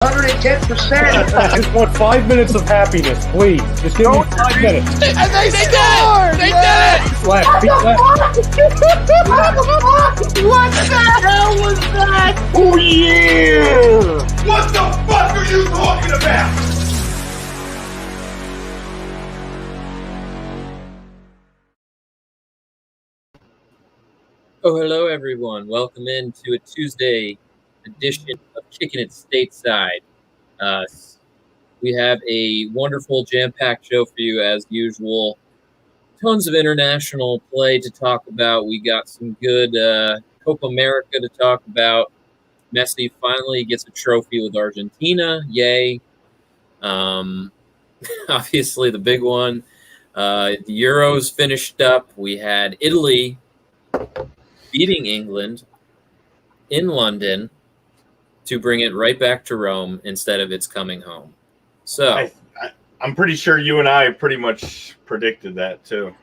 110%. I just want 5 minutes of happiness, please. Just give me 5 minutes. And they did it! They did it! Left, beat left. What the hell was that? Oh, yeah! What the fuck are you talking about? Oh, hello, everyone. Welcome into a Tuesday edition of Kickin It Stateside. We have a wonderful jam-packed show for you, as usual. Tons of international play to talk about. We got some good Copa America to talk about. Messi finally gets a trophy with Argentina. Yay. Obviously, the big one. The Euros finished up. We had Italy beating England in London to bring it right back to Rome instead of its coming home. So I'm pretty sure you and I pretty much predicted that too.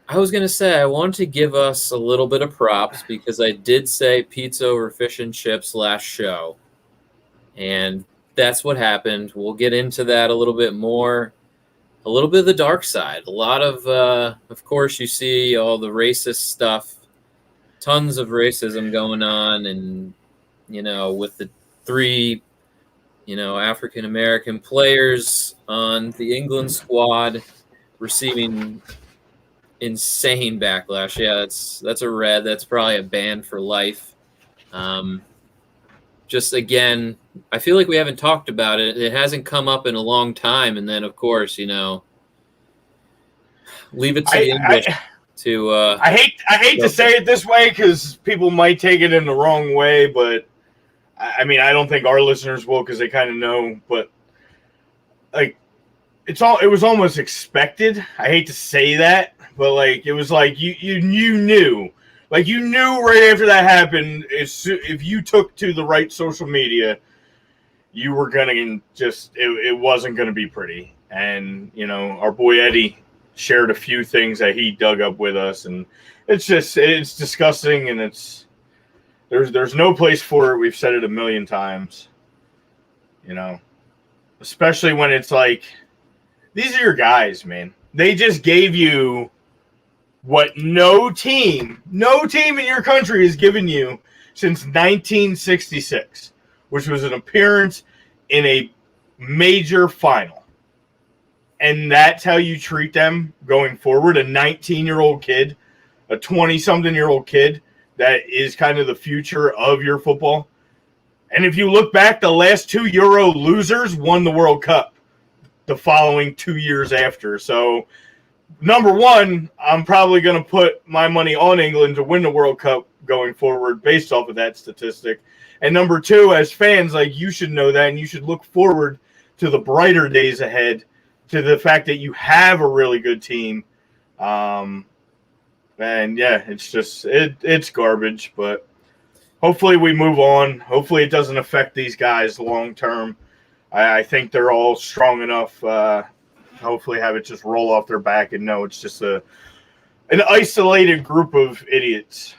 I was going to say, I want to give us a little bit of props because I did say pizza over fish and chips last show. And that's what happened. We'll get into that a little bit more. A little bit of the dark side. A lot of course, you see all the racist stuff. Tons of racism going on, and with the three African-American players on the England squad receiving insane backlash. Yeah, that's a red. That's probably a ban for life. Just again, I feel like we haven't talked about it. It hasn't come up in a long time, and then of course, leave it to the English. I hate to say it this way because people might take it in the wrong way, but I mean I don't think our listeners will because they kind of know. But it was almost expected. I hate to say that, but it was like you knew, right after that happened. If you took to the right social media, you were gonna it wasn't gonna be pretty. And our boy Eddie shared a few things that he dug up with us, and it's disgusting, and there's no place for it. We've said it a million times, especially when it's like, these are your guys, man. They just gave you what no team in your country has given you since 1966, which was an appearance in a major final. And that's how you treat them going forward. A 19-year-old kid, a 20-something-year-old kid that is kind of the future of your football. And if you look back, the last two Euro losers won the World Cup the following 2 years after. So, number one, I'm probably going to put my money on England to win the World Cup going forward based off of that statistic. And number two, as fans, you should know that, and you should look forward to the brighter days ahead, to the fact that you have a really good team. And yeah, it's garbage, but hopefully we move on. Hopefully it doesn't affect these guys long term. I think they're all strong enough. Hopefully have it just roll off their back and know it's just an isolated group of idiots.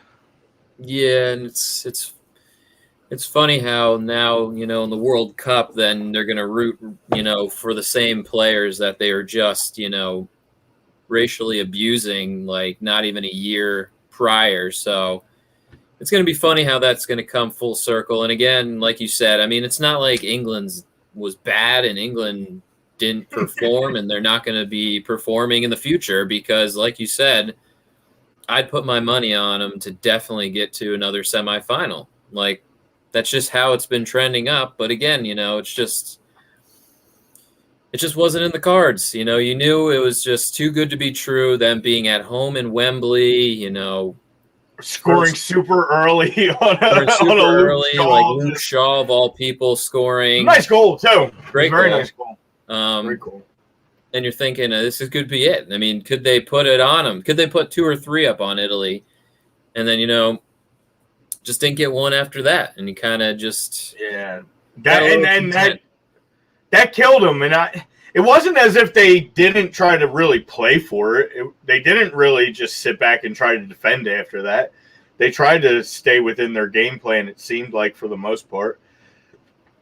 Yeah, and it's funny how now, in the World Cup, then they're going to root, for the same players that they are just, racially abusing, not even a year prior. So it's going to be funny how that's going to come full circle. And again, like you said, I mean, it's not like England's was bad and England didn't perform and they're not going to be performing in the future because, like you said, I'd put my money on them to definitely get to another semifinal. That's just how it's been trending up. But again, it just wasn't in the cards. You knew it was just too good to be true. Them being at home in Wembley, scoring super early Luke Shaw of all people scoring. Nice goal too. Very nice goal. Very cool. And you're thinking, this could be it. I mean, could they put it on them? Could they put 2 or 3 up on Italy? And then, just didn't get one after that, and he kind of just that killed him. And it wasn't as if they didn't try to really play for it. They didn't really just sit back and try to defend after that. They tried to stay within their game plan. It seemed like for the most part,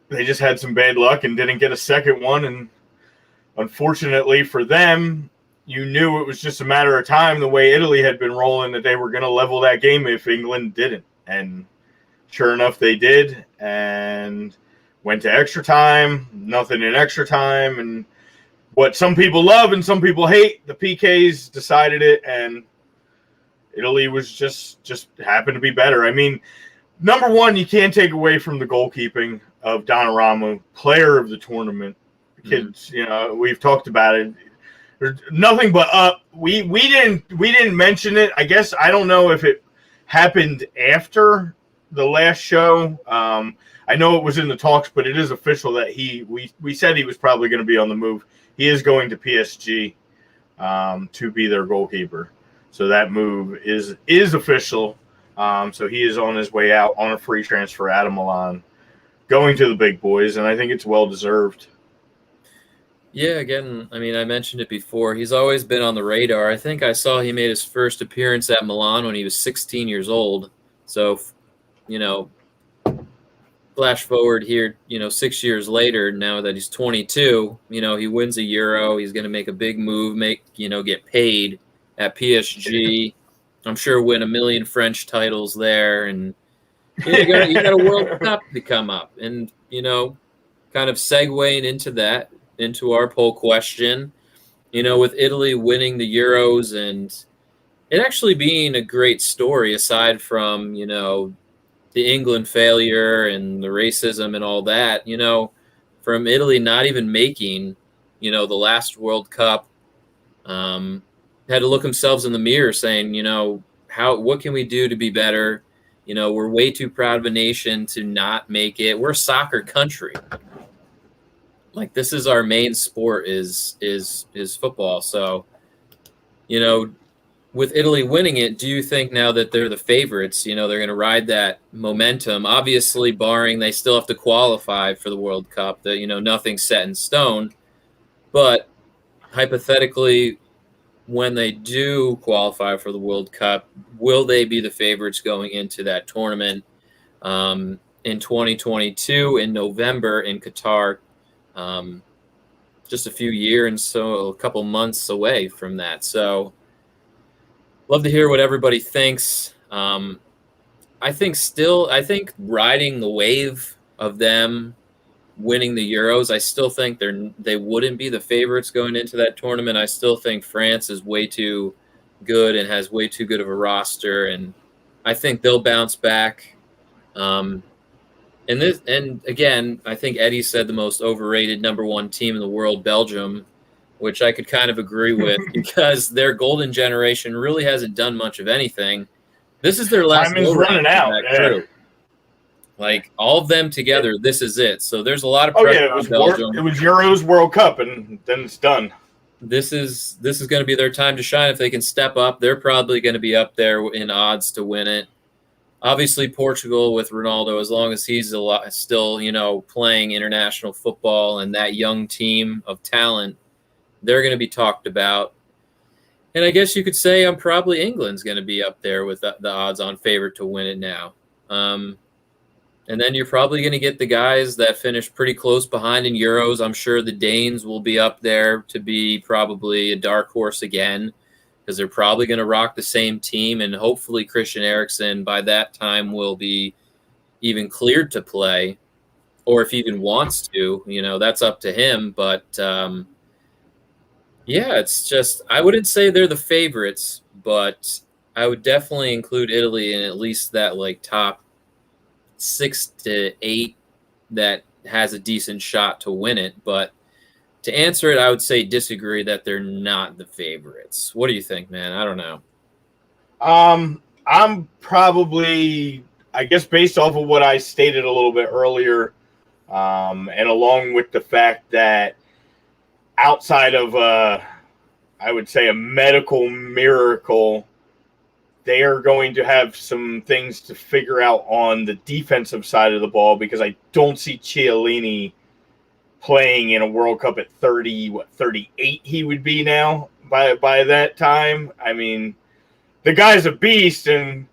they just had some bad luck and didn't get a second one. And unfortunately for them, you knew it was just a matter of time, the way Italy had been rolling, that they were going to level that game if England didn't. And sure enough, they did, and went to extra time, nothing in extra time. And what some people love and some people hate, the PKs decided it, and Italy was just happened to be better. I mean, number one, you can't take away from the goalkeeping of Donnarumma, player of the tournament. Kids, we've talked about it. There's nothing but up. We didn't mention it. I guess I don't know if it happened after the last show. I know it was in the talks, but it is official that we said he was probably going to be on the move. He is going to PSG to be their goalkeeper. So that move is official. So he is on his way out on a free transfer out of Milan, going to the big boys, and I think it's well deserved. Yeah, again, I mean, I mentioned it before. He's always been on the radar. I think I saw he made his first appearance at Milan when he was 16 years old. So, flash forward here, 6 years later, now that he's 22, he wins a Euro. He's going to make a big move, get paid at PSG. I'm sure win a million French titles there. And you got a World Cup to come up. And, kind of segueing into that, into our poll question, with Italy winning the Euros and it actually being a great story aside from, the England failure and the racism and all that, from Italy not even making, the last World Cup, had to look themselves in the mirror saying, what can we do to be better? We're way too proud of a nation to not make it. We're a soccer country. Like, this is our main sport is football. So, with Italy winning it, do you think now that they're the favorites, they're going to ride that momentum? Obviously, barring they still have to qualify for the World Cup, that, nothing's set in stone. But hypothetically, when they do qualify for the World Cup, will they be the favorites going into that tournament in 2022 in November in Qatar? Just a couple months away from that. So love to hear what everybody thinks. I think riding the wave of them winning the Euros, I still think they wouldn't be the favorites going into that tournament. I still think France is way too good and has way too good of a roster, and I think they'll bounce back. And again, I think Eddie said the most overrated number one team in the world, Belgium, which I could kind of agree with because their golden generation really hasn't done much of anything. This is their last. Time is running out. Yeah. Like, all of them together, this is it. So there's a lot of pressure on Belgium. It was Euros, World Cup, and then it's done. This is going to be their time to shine. If they can step up, they're probably going to be up there in odds to win it. Obviously, Portugal with Ronaldo, as long as he's still, playing international football and that young team of talent, they're going to be talked about. And I guess you could say probably England's going to be up there with the odds-on favorite to win it now. And then you're probably going to get the guys that finish pretty close behind in Euros. I'm sure the Danes will be up there to be probably a dark horse again, because they're probably going to rock the same team, and hopefully Christian Eriksen by that time will be even cleared to play, or if he even wants to, that's up to him. But it's just, I wouldn't say they're the favorites, but I would definitely include Italy in at least that top 6 to 8 that has a decent shot to win it. But to answer it, I would say disagree that they're not the favorites. What do you think, man? I don't know. I'm probably, I guess, based off of what I stated a little bit earlier, and along with the fact that outside of, I would say, a medical miracle, they are going to have some things to figure out on the defensive side of the ball, because I don't see Chiellini playing in a World Cup at 38 he would be now by that time. I mean, the guy's a beast, and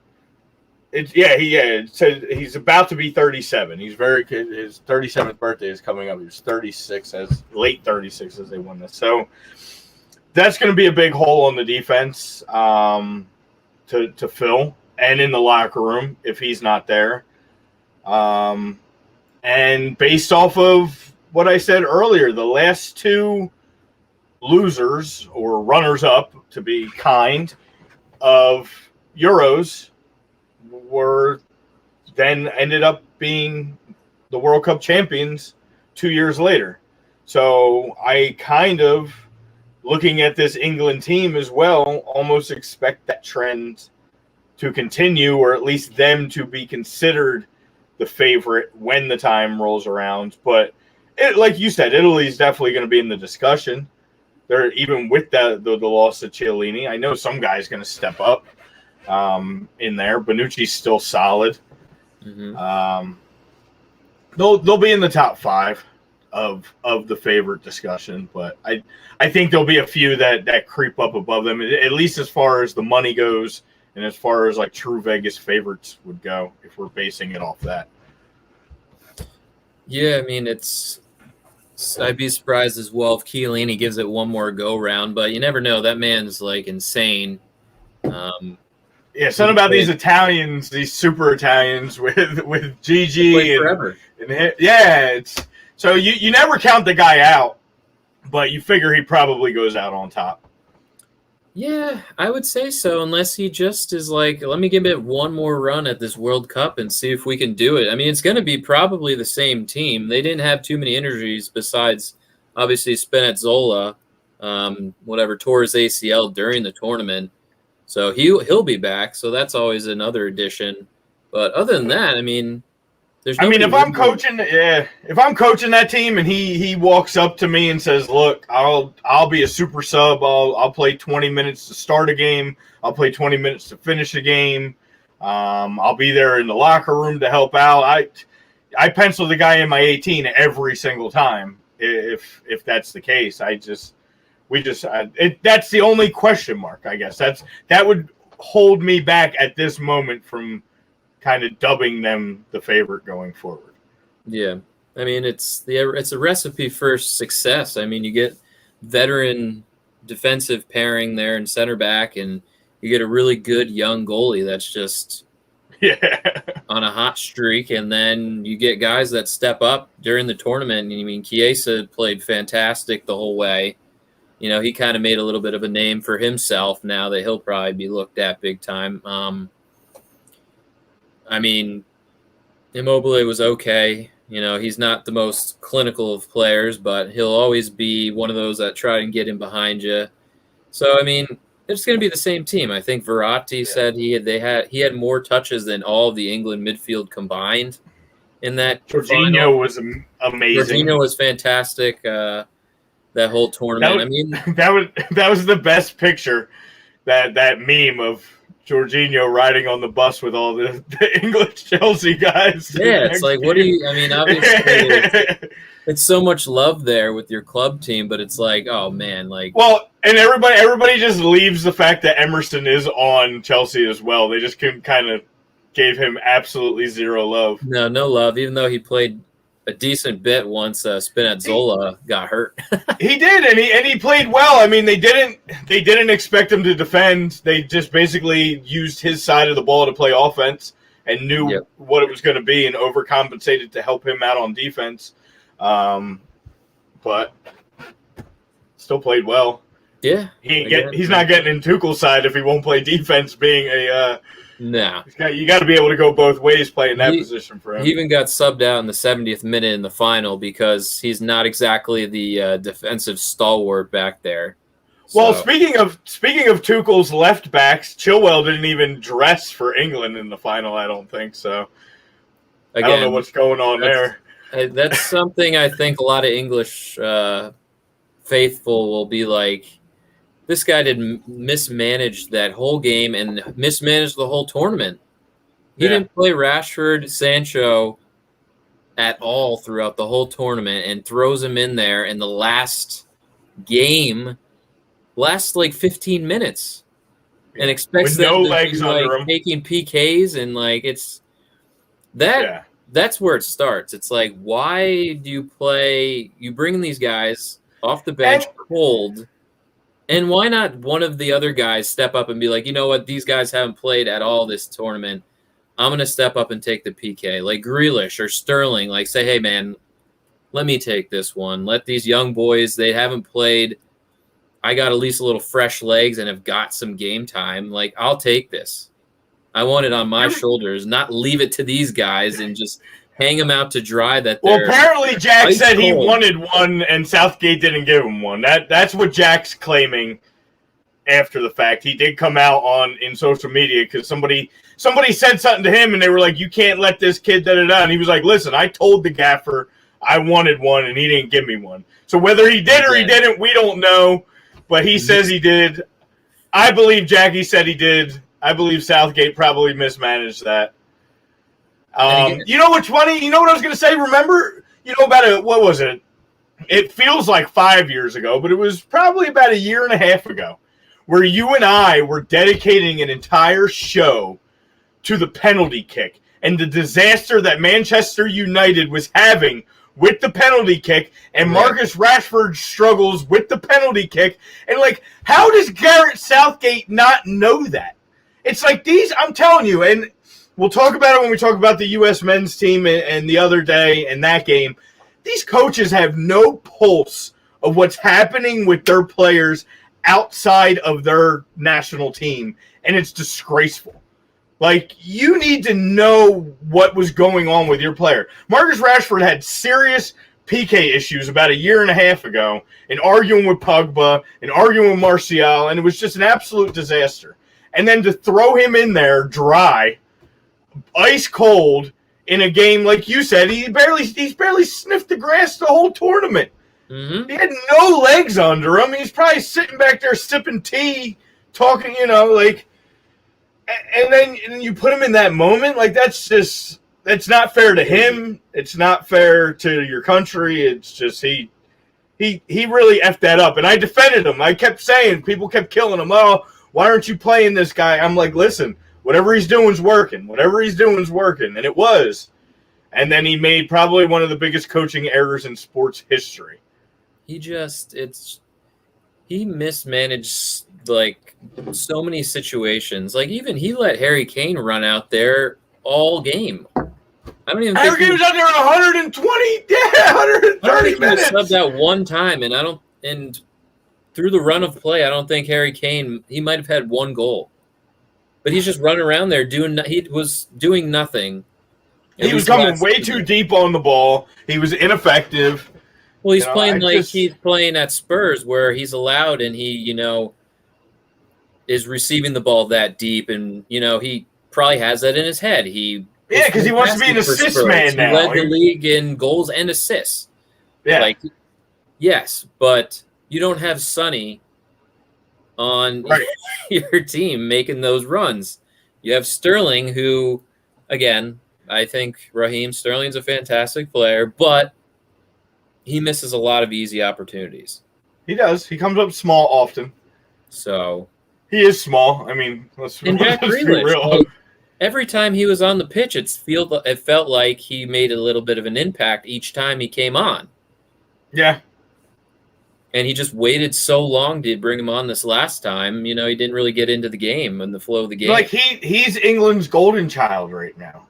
It says he's about to be 37. He's his 37th birthday is coming up. He was 36 late 36 as they won this. So that's going to be a big hole on the defense to fill, and in the locker room if he's not there. And based off of what I said earlier, the last two losers or runners up, to be kind, of Euros were then ended up being the World Cup champions 2 years later. So I kind of, looking at this England team as well, almost expect that trend to continue, or at least them to be considered the favorite when the time rolls around. But like you said, Italy's definitely going to be in the discussion. They're even with the loss of Chiellini. I know some guy's going to step up in there. Bonucci's still solid. Mm-hmm. They'll be in the top five of the favorite discussion, but I think there'll be a few that creep up above them, at least as far as the money goes, and as far as like true Vegas favorites would go, if we're basing it off that. Yeah, I mean, I'd be surprised as well if Chiellini gives it one more go round, but you never know. That man's like insane. Yeah, something about these Italians, these super Italians with Gigi forever. So you never count the guy out, but you figure he probably goes out on top. Yeah, I would say so, unless he just is like, let me give it one more run at this World Cup and see if we can do it. I mean, it's going to be probably the same team. They didn't have too many injuries besides, obviously, Spinazzola, tore his ACL during the tournament. So he'll be back, so that's always another addition. But other than that, I mean, there's no. I mean, if I'm coaching that team and he walks up to me and says, "Look, I'll be a super sub. I'll play 20 minutes to start a game. I'll play 20 minutes to finish a game. I'll be there in the locker room to help out." I pencil the guy in my 18 every single time if that's the case. That's the only question mark, I guess. That would hold me back at this moment from kind of dubbing them the favorite going forward. Yeah. I mean, it's a recipe for success. I mean, you get veteran defensive pairing there in center back, and you get a really good young goalie that's just on a hot streak, and then you get guys that step up during the tournament. I mean, Chiesa played fantastic the whole way. You know, he kind of made a little bit of a name for himself now that he'll probably be looked at big time. I mean, Immobile was okay. You know, he's not the most clinical of players, but he'll always be one of those that try and get in behind you. So, I mean, it's going to be the same team. I think Verratti said he had more touches than all of the England midfield combined in that. Jorginho was amazing. Jorginho was fantastic. That whole tournament. That was the best picture. That meme of Jorginho riding on the bus with all the English Chelsea guys. Yeah, it's like, obviously, it's so much love there with your club team, but it's like, oh man, like. Well, and everybody just leaves the fact that Emerson is on Chelsea as well. They just kind of gave him absolutely zero love. No love, even though he played a decent bit once Spinazzola got hurt. He did, and he played well. I mean, they didn't expect him to defend. They just basically used his side of the ball to play offense and knew what it was going to be and overcompensated to help him out on defense. But still played well. Yeah, he's not getting in Tuchel's side if he won't play defense. Being a no, you got to be able to go both ways playing that position for him. He even got subbed out in the 70th minute in the final because he's not exactly the defensive stalwart back there. Well, speaking of Tuchel's left backs, Chilwell didn't even dress for England in the final. I don't think so. Again, I don't know what's going on there. That's something I think a lot of English faithful will be like, this guy did mismanage that whole game and mismanaged the whole tournament. He didn't play Rashford, Sancho at all throughout the whole tournament and throws him in there in the last game, like 15 minutes. and expects With them no to legs be under like 'em. taking PKs and like it's that. Yeah. That's where it starts. It's like, why do you play? You bring these guys off the bench cold, and why not one of the other guys step up and be like, you know what? These guys haven't played at all this tournament. I'm going to step up and take the PK. Like Grealish or Sterling, like say, hey, man, let me take this one. Let these young boys, they haven't played. I got at least a little fresh legs and have got some game time. Like, I'll take this. I want it on my shoulders, not leave it to these guys and just hang them out to dry. Well, apparently Jack said he cold. wanted one, and Southgate didn't give him one. That's what Jack's claiming after the fact. He did come out in social media because somebody said something to him, and they were like, "You can't let this kid da-da-da." And he was like, "Listen, I told the gaffer I wanted one, and he didn't give me one. So whether he did or he didn't, we don't know. But he says he did. I believe Jackie said he did. I believe Southgate probably mismanaged that. You know what's funny? You know what I was going to say? Remember, what was it? It feels like 5 years ago, but it was probably about a year and a half ago, where you and I were dedicating an entire show to the penalty kick and the disaster that Manchester United was having with the penalty kick, and Marcus Rashford struggles with the penalty kick. And, how does Gareth Southgate not know that? It's like I'm telling you, and we'll talk about it when we talk about the U.S. men's team and the other day and that game. These coaches have no pulse of what's happening with their players outside of their national team, and it's disgraceful. You need to know what was going on with your player. Marcus Rashford had serious PK issues about a year and a half ago, and arguing with Pogba and arguing with Martial, and it was just an absolute disaster. And then to throw him in there dry, ice cold, in a game like you said, he's barely sniffed the grass the whole tournament. Mm-hmm. He had no legs under him. He's probably sitting back there sipping tea, talking, and then you put him in that moment. That's not fair to him. It's not fair to your country. It's just he really effed that up. And I defended him. I kept saying, people kept killing him. Oh, why aren't you playing this guy? I'm like, listen, whatever he's doing is working. Whatever he's doing is working. And it was. And then he made probably one of the biggest coaching errors in sports history. He mismanaged, so many situations. Even he let Harry Kane run out there all game. I don't even think Harry Kane was out there 130 minutes. He subbed out one time, and through the run of play, I don't think Harry Kane, he might have had one goal. But he's just running around there he was doing nothing. He was coming way too deep on the ball. He was ineffective. Well, he's playing he's playing at Spurs where he's allowed and he, is receiving the ball that deep. And, he probably has that in his head. Because he wants to be an assist man now. He led the league in goals and assists. Yeah. Yes, but you don't have Sonny on your team making those runs. You have Sterling, who, again, I think Raheem Sterling's a fantastic player, but he misses a lot of easy opportunities. He does. He comes up small often. So he is small. I mean, let's be real. Every time he was on the pitch, it felt like he made a little bit of an impact each time he came on. Yeah. And he just waited so long to bring him on this last time. He didn't really get into the game and the flow of the game. He's England's golden child right now.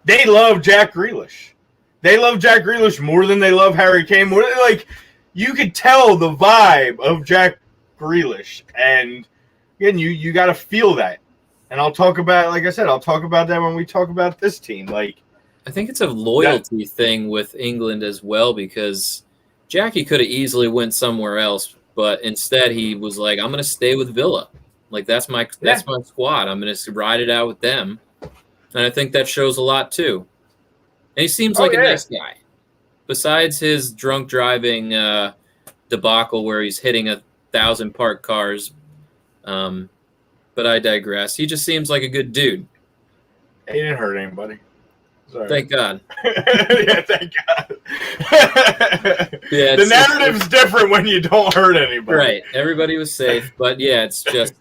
They love Jack Grealish. They love Jack Grealish more than they love Harry Kane. You could tell the vibe of Jack Grealish. And, again, you got to feel that. And I'll talk about, like I said, I'll talk about that when we talk about this team. I think it's a loyalty thing with England as well because Jackie could have easily went somewhere else, but instead he was like, I'm going to stay with Villa. That's my squad. I'm going to ride it out with them. And I think that shows a lot too. And he seems like a nice guy. Besides his drunk driving debacle where he's hitting 1,000 parked cars, but I digress. He just seems like a good dude. He didn't hurt anybody. Sorry. Thank God. Yeah, thank God. The narrative's different when you don't hurt anybody. Right. Everybody was safe. But, yeah, it's just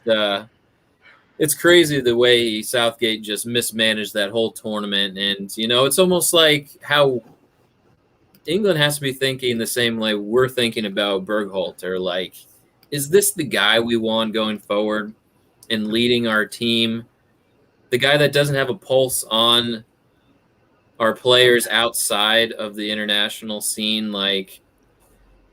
it's crazy the way Southgate just mismanaged that whole tournament. And, it's almost like how England has to be thinking the same way we're thinking about Berghalter. Like, is this the guy we want going forward and leading our team? The guy that doesn't have a pulse on our players outside of the international scene? Like,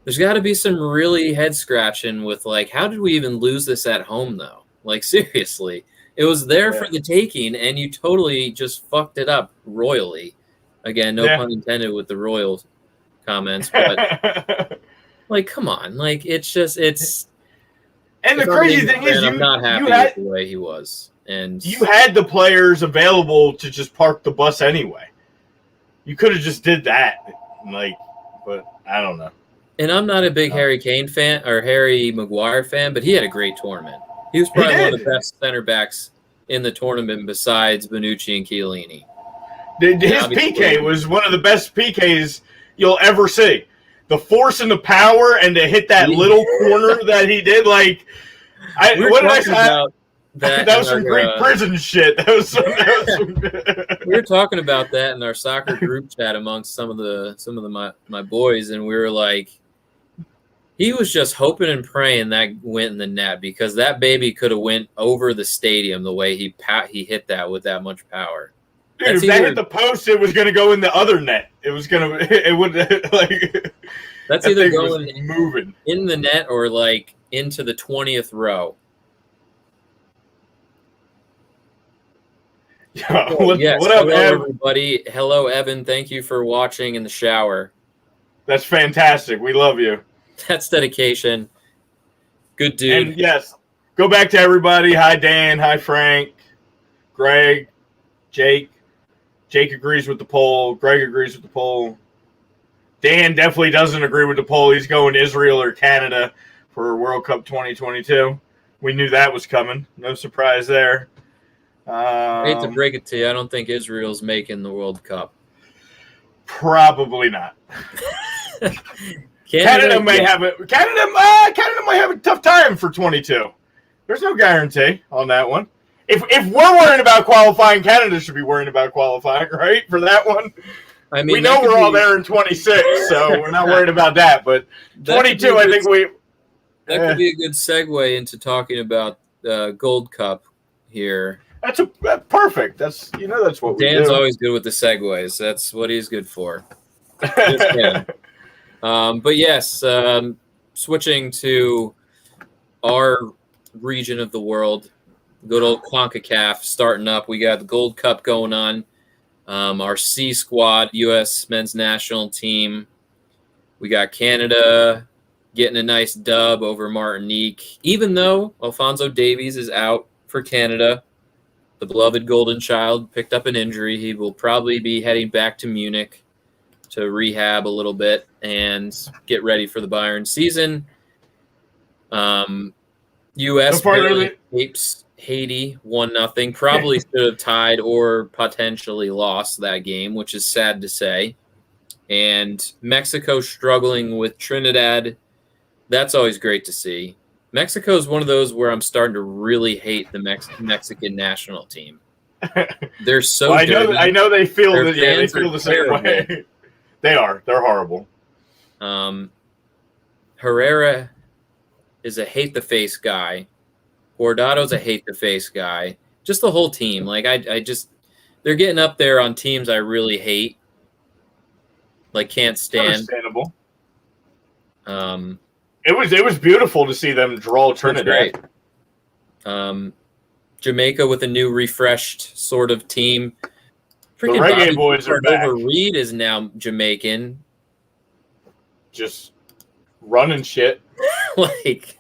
there's got to be some really head scratching with, like, how did we even lose this at home, though? Like, seriously, it was there for the taking, and you totally just fucked it up royally. Again, no pun intended with the royal comments, but like, come on, like, it's just, it's. And the crazy thing is, I'm not happy with the way he was, and you had the players available to just park the bus anyway. You could have just did that, like, but I don't know. And I'm not a big Harry Kane fan or Harry Maguire fan, but he had a great tournament. He was probably one of the best center backs in the tournament besides Bonucci and Chiellini. His PK was one of the best PKs you'll ever see. The force and the power, and to hit that little corner that he did, like, what did I say? That was some great prison shit. That was some we were talking about that in our soccer group chat amongst some of my boys, and we were like, he was just hoping and praying that went in the net, because that baby could have went over the stadium the way he hit that with that much power. Dude, if that hit the post, it was going to go in the other net. It would like. That's either going moving in the net or like into the 20th row. What up, hello, Ev? everybody? Hello, Evan. Thank you for watching in the shower. That's fantastic. We love you. That's dedication. Good dude. And yes, go back to everybody. Hi, Dan. Hi, Frank. Greg. Jake. Jake agrees with the poll. Greg agrees with the poll. Dan definitely doesn't agree with the poll. He's going Israel or Canada for World Cup 2022. We knew that was coming. No surprise there. I hate to break it to you, I don't think Israel's making the World Cup. Probably not. Canada might have a tough time for 22. There's no guarantee on that one. If we're worrying about qualifying, Canada should be worrying about qualifying, right? For that one. I mean, we know we're all there in 26, so we're not worried about that. But 22, I think that could be a good segue into talking about Gold Cup here. That's perfect. That's what we do. Dan's always good with the segues. That's what he's good for. But yes, switching to our region of the world, good old CONCACAF starting up. We got the Gold Cup going on. Our C squad, U.S. men's national team. We got Canada getting a nice dub over Martinique. Even though Alphonso Davies is out for Canada, the beloved golden child picked up an injury. He will probably be heading back to Munich to rehab a little bit and get ready for the Bayern season. U.S. apes Haiti 1-0. Probably should have tied or potentially lost that game, which is sad to say. And Mexico struggling with Trinidad. That's always great to see. Mexico is one of those where I'm starting to really hate the Mexican national team. They're so dirty. I know they feel that. Yeah, they feel the same way. They're horrible. Herrera is a hate the face guy. Guardado's a hate the face guy. Just the whole team. Like I just they're getting up there on teams I really hate. Like can't stand. Understandable. It was beautiful to see them draw Trinidad. Jamaica with a new refreshed sort of team. Freaking the Reggae Boys are back. Reed is now Jamaican. Just running shit. Like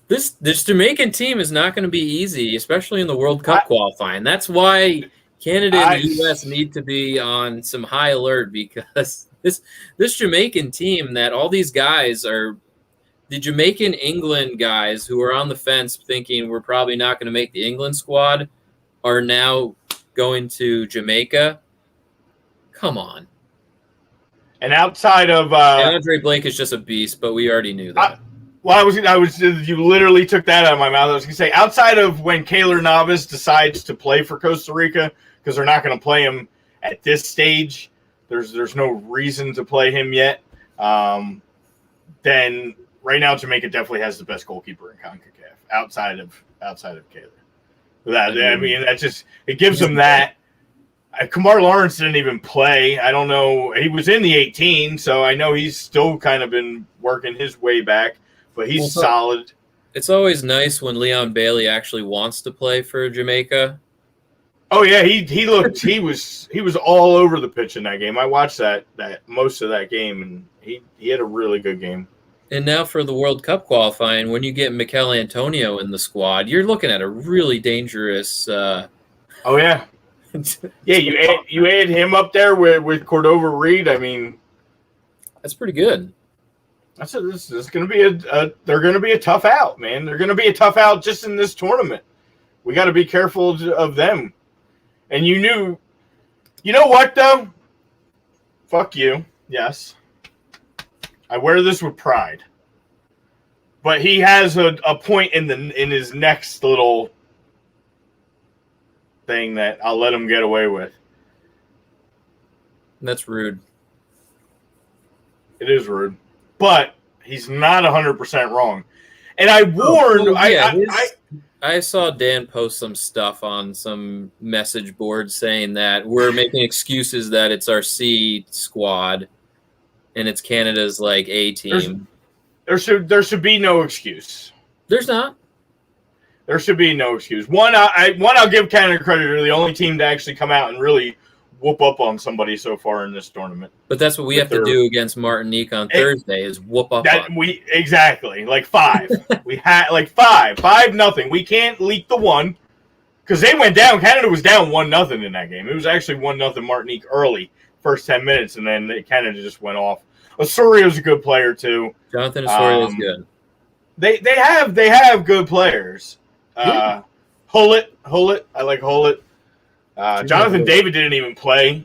this Jamaican team is not going to be easy, especially in the World Cup qualifying. That's why Canada and the U.S. need to be on some high alert, because this Jamaican team that all these guys are the Jamaican England guys who are on the fence thinking we're probably not going to make the England squad are now going to Jamaica. Come on. And outside of Andre Blake is just a beast, but we already knew that. Well, you literally took that out of my mouth. I was going to say, outside of when Keylor Navas decides to play for Costa Rica, because they're not going to play him at this stage, there's no reason to play him yet. Then right now, Jamaica definitely has the best goalkeeper in CONCACAF outside of Keylor. That just it gives them that. Kamar Lawrence didn't even play. I don't know. He was in the 18, so I know he's still kind of been working his way back, but he's solid. It's always nice when Leon Bailey actually wants to play for Jamaica. Oh yeah, he was all over the pitch in that game. I watched that most of that game, and he had a really good game. And now for the World Cup qualifying, when you get Mikel Antonio in the squad, you're looking at a really dangerous. Oh yeah. Yeah, you add him up there with Cordova Reed. I mean, that's pretty good. This is going to be they're going to be a tough out, man. They're going to be a tough out just in this tournament. We got to be careful of them. And you know what though? Fuck you. Yes, I wear this with pride. But he has a point in his next little thing that I'll let him get away with. That's rude. It is rude, but he's not 100% wrong. And I warned. I saw Dan post some stuff on some message board saying that we're making excuses that it's our C squad, and it's Canada's like A team. There should be no excuse. There's not. There should be no excuse. I'll give Canada credit. They're the only team to actually come out and really whoop up on somebody so far in this tournament. But that's what we have to do against Martinique on Thursday is whoop up on. Exactly, like 5. We had like 5-0. We can't leak the one because they went down. Canada was down 1-0 in that game. It was actually 1-0 Martinique early, first 10 minutes, and then Canada just went off. Osorio's a good player too. Jonathan Osorio is good. They have good players. Hullet. I like Hullet. Jonathan David didn't even play.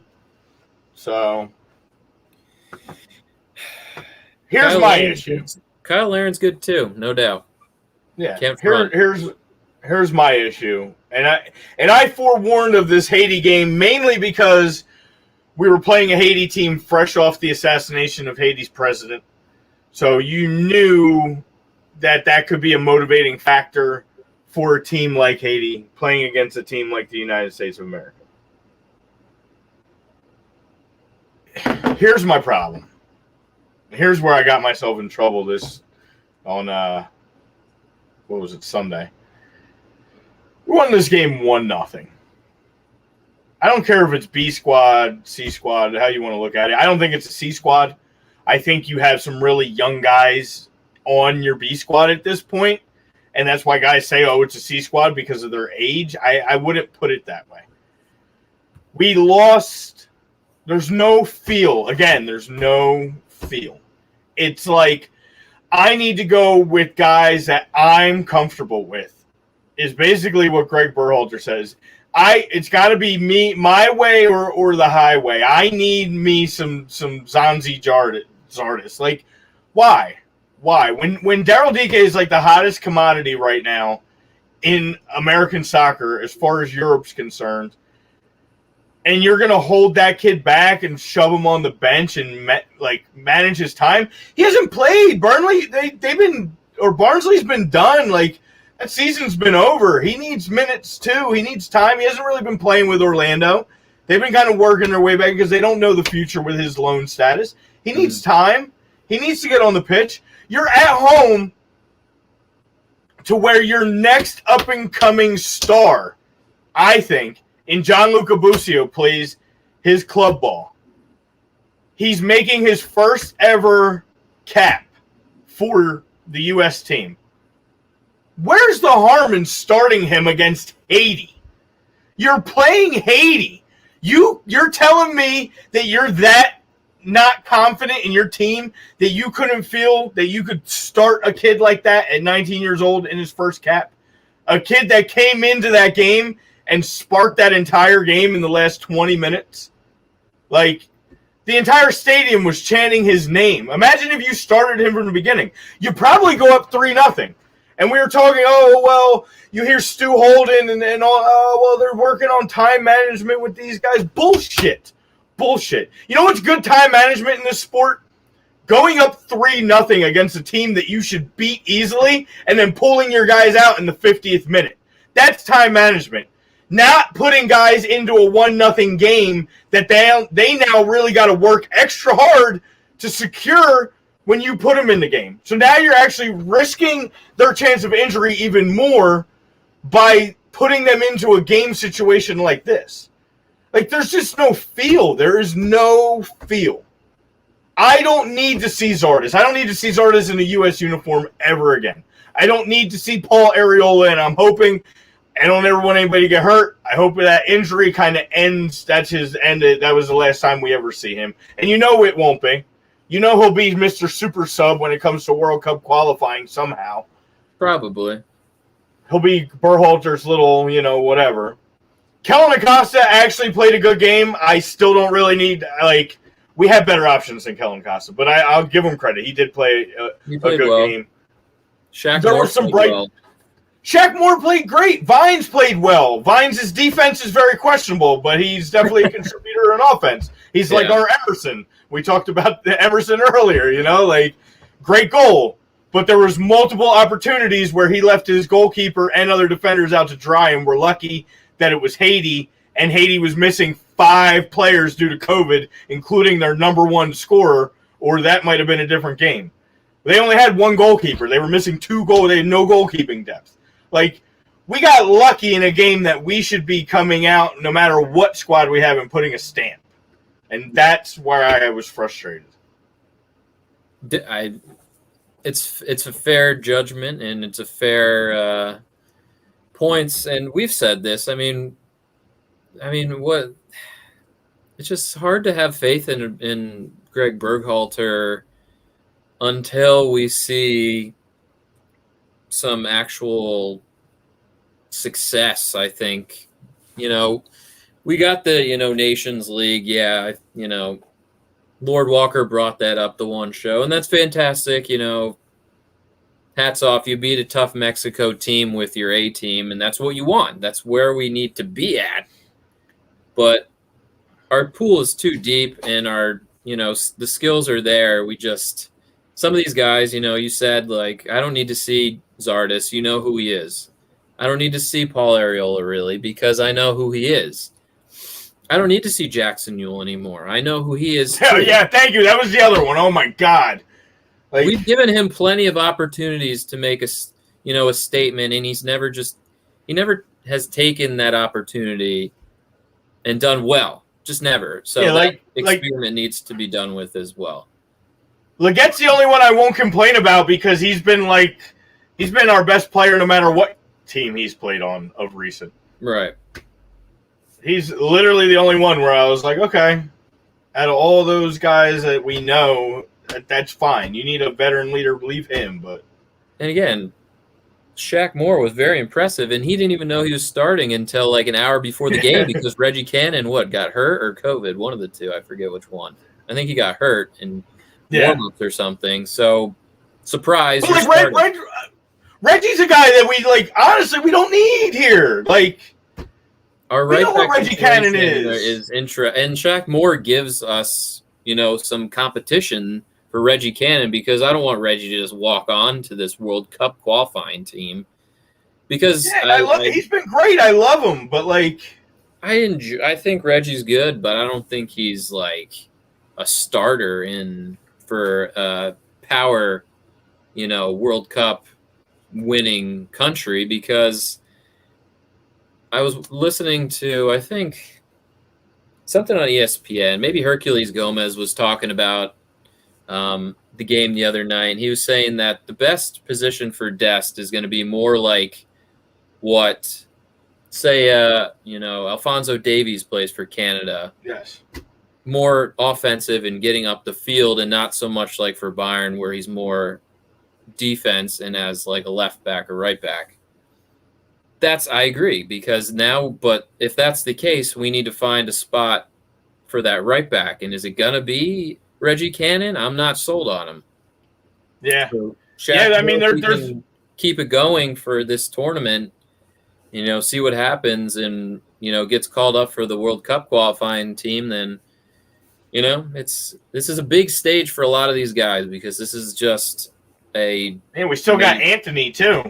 So here's my issue. Kyle Laren's good too, no doubt. Yeah. Here's my issue. And I forewarned of this Haiti game mainly because we were playing a Haiti team fresh off the assassination of Haiti's president. So you knew that could be a motivating factor for a team like Haiti playing against a team like the United States of America. Here's my problem. Here's where I got myself in trouble Sunday. We won this game 1-0. I don't care if it's B squad, C squad, how you want to look at it. I don't think it's a C squad. I think you have some really young guys on your B squad at this point. And that's why guys say, oh, it's a C squad because of their age. I wouldn't put it that way. We lost. There's no feel. Again, there's no feel. It's like I need to go with guys that I'm comfortable with is basically what Greg Berhalter says. It's got to be me, my way or the highway. I need me some Zanzi Zardes. Like, why? Why? When Daryl Dike is like the hottest commodity right now in American soccer as far as Europe's concerned, and you're going to hold that kid back and shove him on the bench and manage his time? He hasn't played. Barnsley's been done. Like, that season's been over. He needs minutes too. He needs time. He hasn't really been playing with Orlando. They've been kind of working their way back because they don't know the future with his loan status. He needs time. He needs to get on the pitch. You're at home to where your next up-and-coming star, I think, in Gianluca Busio plays his club ball. He's making his first ever cap for the U.S. team. Where's the harm in starting him against Haiti? You're playing Haiti. You're telling me that you're that not confident in your team that you couldn't feel that you could start a kid like that at 19 years old in his first cap? A kid that came into that game and sparked that entire game in the last 20 minutes? Like, The entire stadium was chanting his name. Imagine if you started him from the beginning. You'd probably go up 3-0. And we were talking, oh, well, you hear Stu Holden and all, oh, well, they're working on time management with these guys. Bullshit. Bullshit. You know what's good time management in this sport? Going up 3-0 against a team that you should beat easily and then pulling your guys out in the 50th minute. That's time management. Not putting guys into a 1-0 game that they now really got to work extra hard to secure when you put them in the game. So now you're actually risking their chance of injury even more by putting them into a game situation like this. Like, there's just no feel. There is no feel. I don't need to see Zardes. I don't need to see Zardes in a U.S. uniform ever again. I don't need to see Paul Arriola, and I'm hoping I don't ever want anybody to get hurt. I hope that injury kind of ends. That's his end. That was the last time we ever see him. And you know it won't be. You know he'll be Mr. Super Sub when it comes to World Cup qualifying somehow. Probably. He'll be Berhalter's little, whatever. Kellen Acosta actually played a good game. I still don't really need, we have better options than Kellen Acosta, but I'll give him credit. He did play a good game. Shaq there Moore were some played bright. well. Shaq Moore played great. Vines played well. Vines' defense is very questionable, but he's definitely a contributor in offense. He's like our Emerson. We talked about the Emerson earlier, great goal. But there was multiple opportunities where he left his goalkeeper and other defenders out to dry, and we're lucky that it was Haiti, and Haiti was missing 5 players due to COVID, including their number 1 scorer, or that might have been a different game. They only had 1 goalkeeper. They were missing 2 goals. They had no goalkeeping depth. We got lucky in a game that we should be coming out, no matter what squad we have, and putting a stamp. And that's where I was frustrated. It's a fair judgment, and it's a fair points. And we've said this. I mean, what? It's just hard to have faith in Greg Berhalter until we see some actual success. I think, we got the, Nations League. Yeah. Lord Walker brought that up the one show, and that's fantastic. Hats off. You beat a tough Mexico team with your A team, and that's what you want. That's where we need to be at. But our pool is too deep, and our, the skills are there. Some of these guys, you said, I don't need to see Zardes. You know who he is. I don't need to see Paul Arriola, really, because I know who he is. I don't need to see Jackson Newell anymore. I know who he is. Yeah, thank you. That was the other one. Oh, my God. We've given him plenty of opportunities to make a statement, and he never has taken that opportunity and done well. Just never. So that experiment needs to be done with as well. Legette's the only one I won't complain about because he's been our best player no matter what team he's played on of recent. Right. He's literally the only one where I was like, okay, out of all those guys that we know, that's fine. You need a veteran leader, leave him. And again, Shaq Moore was very impressive, and he didn't even know he was starting until an hour before the game because Reggie Cannon, got hurt or COVID? One of the two. I forget which one. I think he got hurt in warm-ups or something. So, surprise. Reggie's a guy that we, honestly, we don't need here. Our we right know what Reggie Cannon is and Shaq Moore gives us, some competition for Reggie Cannon because I don't want Reggie to just walk on to this World Cup qualifying team because he's been great. I love him, but I think Reggie's good, but I don't think he's a starter for power, World Cup winning country because I was listening to, I think, something on ESPN. Maybe Hercules Gomez was talking about the game the other night, and he was saying that the best position for Dest is going to be more like what, say, Alphonso Davies plays for Canada. Yes. More offensive and getting up the field, and not so much like for Bayern where he's more defense and as a left back or right back. I agree because now, but if that's the case, we need to find a spot for that right back. And is it going to be Reggie Cannon? I'm not sold on him. Yeah. So Yeah, I mean, if he there's can keep it going for this tournament, see what happens and, gets called up for the World Cup qualifying team, then, this is a big stage for a lot of these guys because this is just we still got Anthony too.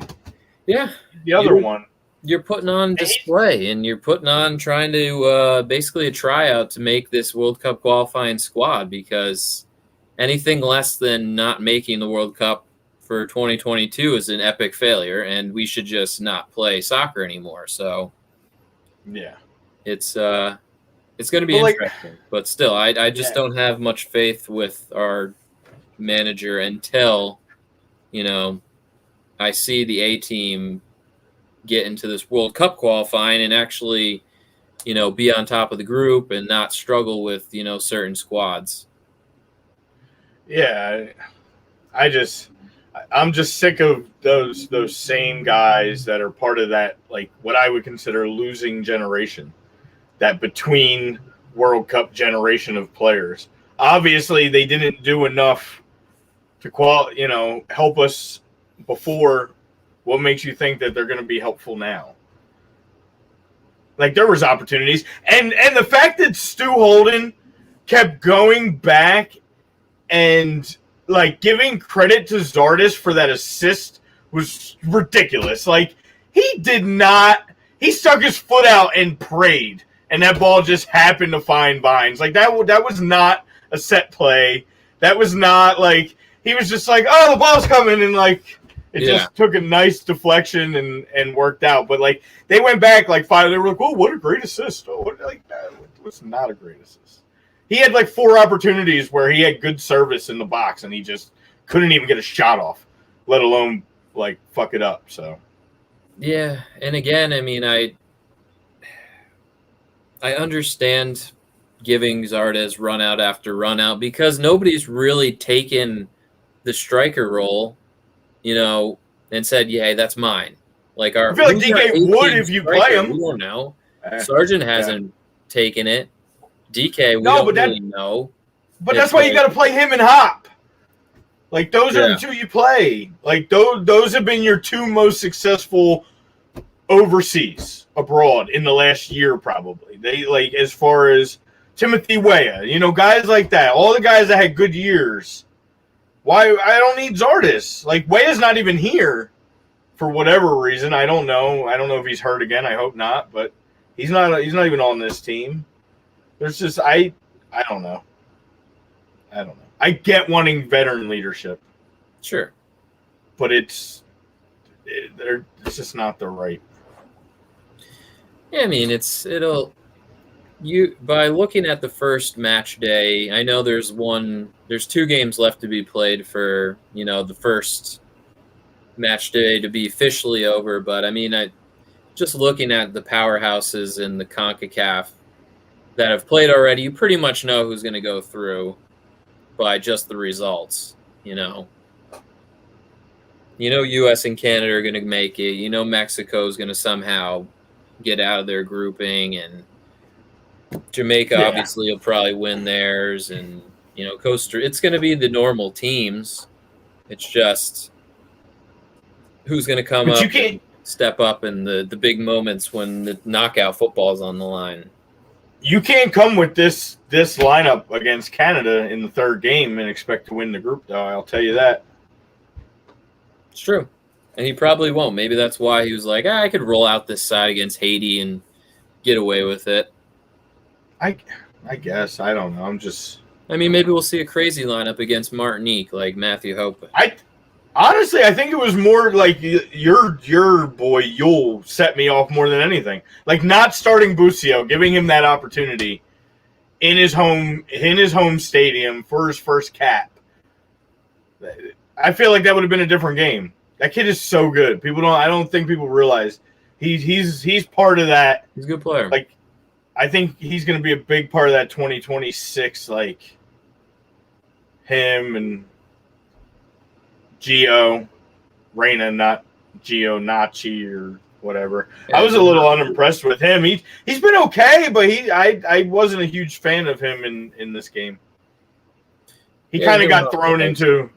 Yeah. The other one. You're putting on display and you're putting on trying to basically a tryout to make this World Cup qualifying squad, because anything less than not making the World Cup for 2022 is an epic failure, and we should just not play soccer anymore. So, yeah, it's going to be interesting. But still, I just don't have much faith with our manager until, I see the A team get into this World Cup qualifying and actually, be on top of the group and not struggle with, certain squads. Yeah, I'm just sick of those same guys that are part of that, like what I would consider losing generation, that between World Cup generation of players. Obviously, they didn't do enough to help us before. What makes you think that they're going to be helpful now? Like, there was opportunities, and the fact that Stu Holden kept going back and like giving credit to Zardes for that assist was ridiculous. Like, he stuck his foot out and prayed, and that ball just happened to find Vines. Like, that was not a set play. That was not like, he was just like, oh, the ball's coming, and like, it just took a nice deflection and worked out. But like, they went back like 5. They were like, "Oh, what a great assist!" Oh, that was not a great assist. He had like 4 opportunities where he had good service in the box, and he just couldn't even get a shot off, let alone like fuck it up. So, yeah, and again, I mean, I understand giving Zardes run out after run out because nobody's really taken the striker role, and said, "Yeah, that's mine." Like, I feel like DK would if you play him. We don't know. Sargent hasn't taken it. DK, we don't really know. But that's why you got to play him and Hop. Like, those are the 2 you play. Like, those have been your 2 most successful overseas, abroad, in the last year, probably. They, like, as far as Timothy Weah, guys like that. All the guys that had good years. Why? I don't need Zardes. Like, Weah's not even here for whatever reason. I don't know. I don't know if he's hurt again. I hope not. But he's not even on this team. There's just I don't know. I get wanting veteran leadership. Sure. But it's just not the right. Yeah, I mean, by looking at the first match day, I know there's 2 games left to be played for, the first match day to be officially over. But I mean, just looking at the powerhouses in the CONCACAF that have played already, you pretty much know who's going to go through by just the results. US and Canada are going to make it. Mexico is going to somehow get out of their grouping, and Jamaica obviously will probably win theirs, and it's going to be the normal teams. It's just who's going to come up and step up in the big moments when the knockout football is on the line. You can't come with this lineup against Canada in the 3rd game and expect to win the group, though. I'll tell you that. It's true. And he probably won't. Maybe that's why he was like, I could roll out this side against Haiti and get away with it. I guess. I don't know. Maybe we'll see a crazy lineup against Martinique like Matthew Hope. Honestly, I think it was more like your boy Yule set me off more than anything. Like, not starting Busio, giving him that opportunity in his home stadium for his first cap. I feel like that would have been a different game. That kid is so good. I don't think people realize he's part of that. He's a good player. Like, I think he's going to be a big part of that 2026. Like, him and Gio Reyna, not Gio Nachi or whatever. I was a little unimpressed with him. He's been okay, but I wasn't a huge fan of him in this game. He kind of got thrown into.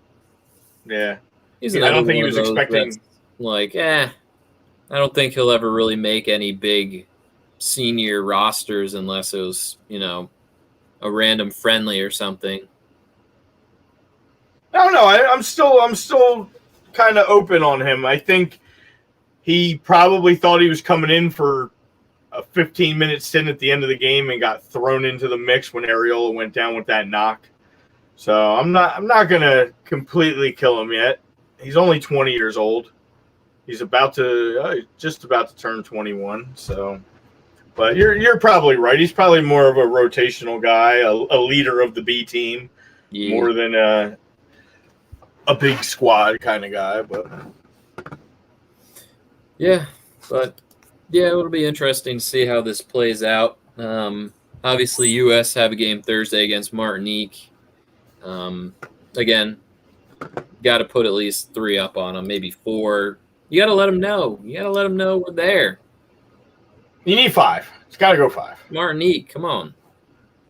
Yeah, I don't think he was expecting. I don't think he'll ever really make any big senior rosters unless it was, a random friendly or something. I don't know. I'm still kind of open on him. I think he probably thought he was coming in for a 15-minute stint at the end of the game and got thrown into the mix when Ariola went down with that knock. So I'm not gonna completely kill him yet. He's only 20 years old. He's just about to turn 21. So, but you're probably right. He's probably more of a rotational guy, a leader of the B team, more than a big squad kind of guy. But it'll be interesting to see how this plays out. Obviously, U.S. have a game Thursday against Martinique. Again, got to put at least 3 up on them, maybe 4. You got to let them know. You got to let them know we're there. You need 5. It's got to go 5. Martinique, come on.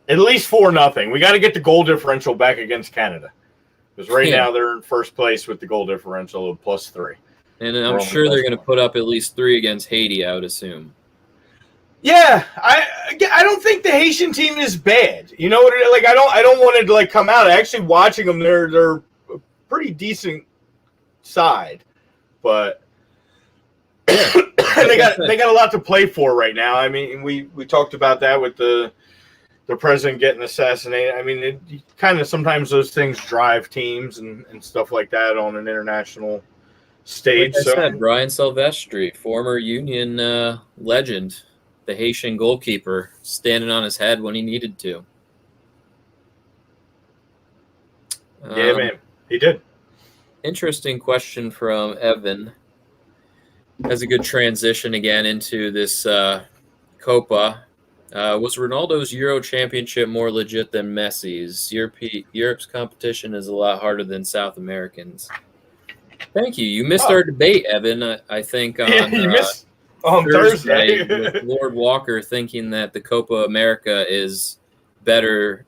At least 4-0. We got to get the goal differential back against Canada. Because right now they're in first place with the goal differential of +3. And I'm sure they're going to put up at least 3 against Haiti, I would assume. Yeah, I don't think the Haitian team is bad. You know what? I don't want it to come out. Actually, watching them, they're a pretty decent side, but they got a lot to play for right now. I mean, we talked about that with the president getting assassinated. I mean, sometimes those things drive teams and stuff like that on an international stage. Like I said, Brian Silvestri, former Union legend, the Haitian goalkeeper, standing on his head when he needed to. Yeah, man, he did. Interesting question from Evan. Has a good transition again into this Copa. Was Ronaldo's Euro Championship more legit than Messi's? Europe's competition is a lot harder than South Americans. Thank you. You missed our debate, Evan. I think on Thursday with Lord Walker thinking that the Copa America is better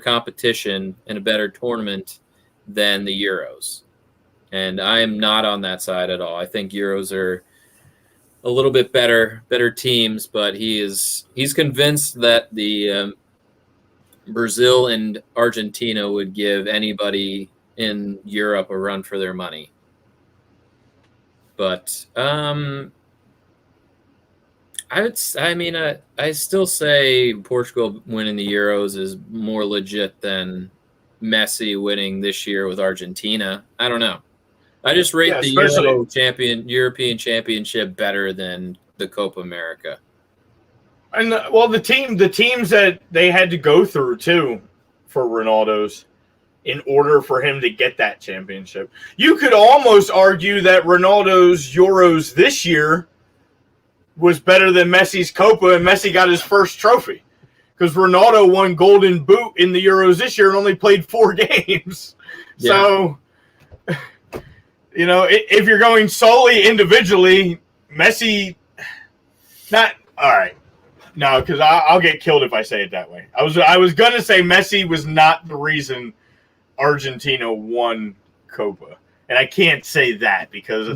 competition and a better tournament than the Euros. And I am not on that side at all. I think Euros are a little bit better teams, but he's convinced that the Brazil and Argentina would give anybody in Europe a run for their money. But I still say Portugal winning the Euros is more legit than Messi winning this year with Argentina. I don't know. I just rate the European Championship better than the Copa America. And the teams that they had to go through too for Ronaldo's in order for him to get that championship. You could almost argue that Ronaldo's Euros this year was better than Messi's Copa, and Messi got his first trophy because Ronaldo won Golden Boot in the Euros this year and only played 4 games. Yeah. So, if you're going solely individually, Messi, not all right. No, because I'll get killed if I say it that way. I was gonna say Messi was not the reason Argentina won Copa, and I can't say that because I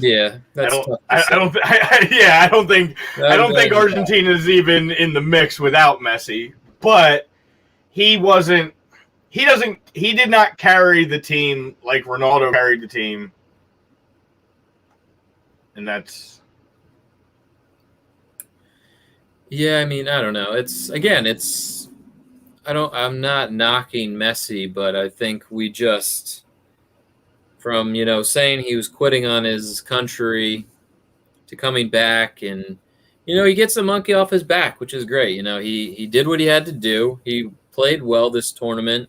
don't think Argentina is even in the mix without Messi. But he did not carry the team like Ronaldo carried the team, and that's. Yeah, I mean, I don't know. I'm not knocking Messi, but I think we just, from, saying he was quitting on his country to coming back and, he gets the monkey off his back, which is great. He did what he had to do. He played well this tournament.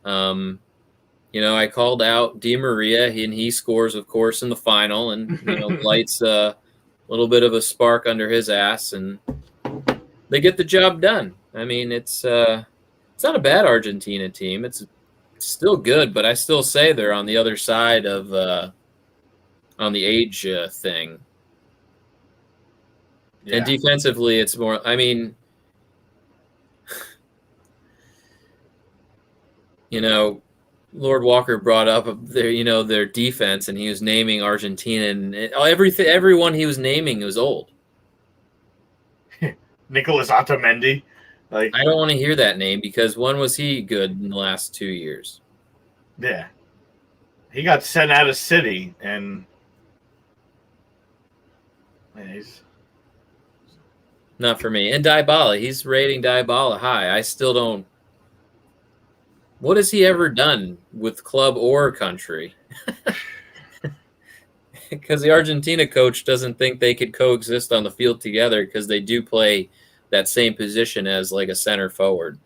I called out Di Maria, and he scores, of course, in the final and, lights a little bit of a spark under his ass, and they get the job done. I mean, it's not a bad Argentina team. It's still good, but I still say they're on the other side of on the age thing. Yeah. And defensively, it's more. I mean, Lord Walker brought up their defense, and he was naming Argentina, and everyone he was naming was old. Nicholas Otamendi. Like, I don't want to hear that name because when was he good in the last 2 years? yeah. He got sent out of City, and he's Not for me. And Dybala, he's rating Dybala high. I still don't. What has he ever done with club or country? Because the Argentina coach doesn't think they could coexist on the field together because they do play that same position as like a center forward.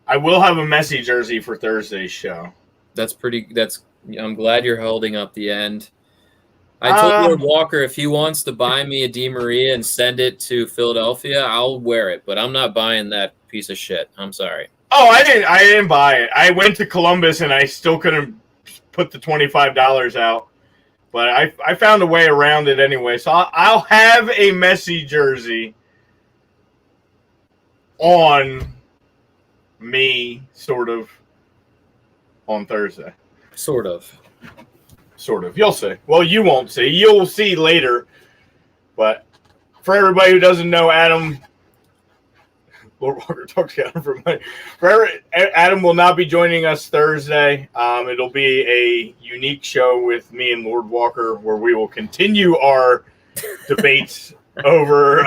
I will have a Messi jersey for Thursday's show. I'm glad you're holding up the end. I told Lord Walker if he wants to buy me a Di Maria and send it to Philadelphia, I'll wear it, but I'm not buying that piece of shit. I'm sorry. Oh, I didn't buy it. I went to Columbus and I still couldn't put the $25 out. But I found a way around it anyway. So I'll have a Messi jersey on me, sort of, on Thursday. Sort of. You'll see. Well, you won't see. You'll see later. But for everybody who doesn't know, Adam, Lord Walker talks to Adam for a minute. Adam will not be joining us Thursday. It'll be a unique show with me and Lord Walker where we will continue our debates over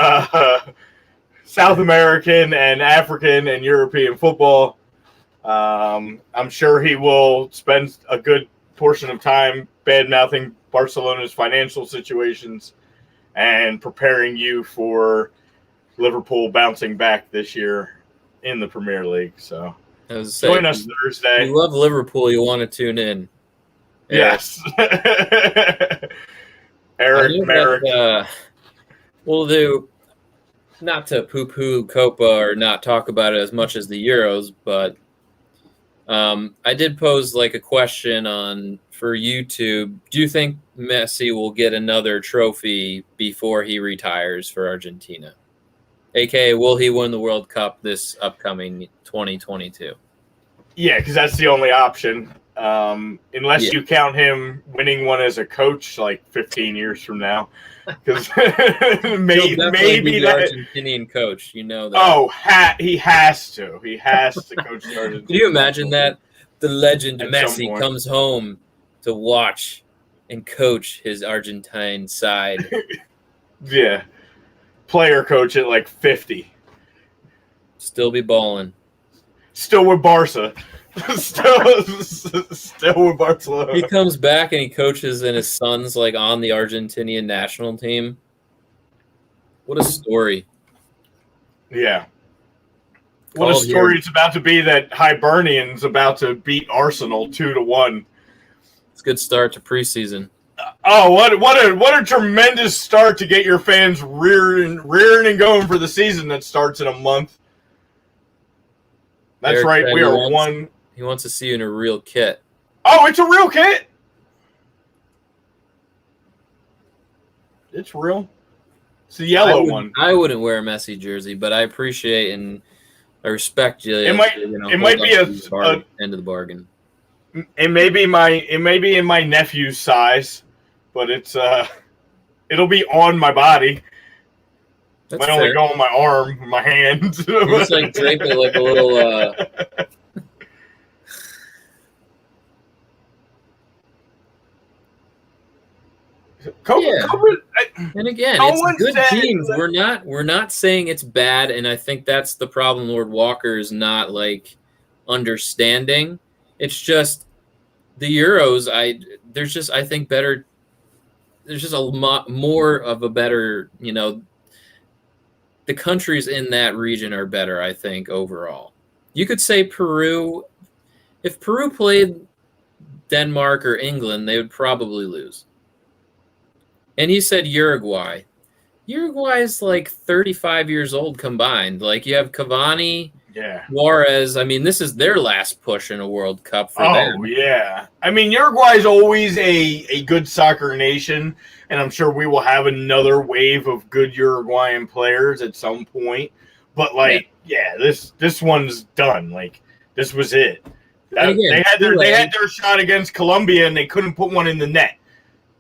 South American and African and European football. I'm sure he will spend a good portion of time bad-mouthing Barcelona's financial situations and preparing you for Liverpool bouncing back this year in the Premier League. So join us Thursday. You love Liverpool. You want to tune in. Yes. Eric Merrick. We'll do, not to poo-poo Copa or not talk about it as much as the Euros, but I did pose like a question for YouTube. Do you think Messi will get another trophy before he retires for Argentina? AKA, will he win the World Cup this upcoming 2022? Yeah, because that's the only option. Unless you count him winning one as a coach like 15 years from now. Because maybe be the that Argentinian coach, you know that. Oh, he has to. He has to coach the Argentina. Can you imagine that? The legend At Messi comes home to watch and coach his Argentine side. Yeah. Player coach at like 50. Still be balling. Still with Barca. Still with Barcelona. He comes back and he coaches and his son's like on the Argentinian national team. What a story. Yeah. What a story it's about to be that Hibernian's about to beat Arsenal 2-1. It's a good start to preseason. Oh, what a tremendous start to get your fans rearing and going for the season that starts in a month. That's Eric right. said We are one. He wants to see you in a real kit. Oh, it's a real kit. It's real. It's the yellow one. I wouldn't wear a Messi jersey, but I appreciate and I respect you. It might be a end of the bargain. It may be in my nephew's size, but it'll be on my body. That's Might only go on my arm, my hand. It's like drape it like a little. And again, it's good teams. We're not saying it's bad, and I think that's the problem. Lord Walker is not like understanding. It's just the Euros. I think better. There's just a more of a better. The countries in that region are better. I think overall, you could say Peru. If Peru played Denmark or England, they would probably lose. And he said Uruguay. Uruguay is like 35 years old combined. Like you have Cavani, Yeah. Juarez, I mean, this is their last push in a World Cup for them. Oh, yeah. I mean, Uruguay's always a good soccer nation, and I'm sure we will have another wave of good Uruguayan players at some point. But, this one's done. Like, this was it. And again, they had their shot against Colombia, and they couldn't put one in the net.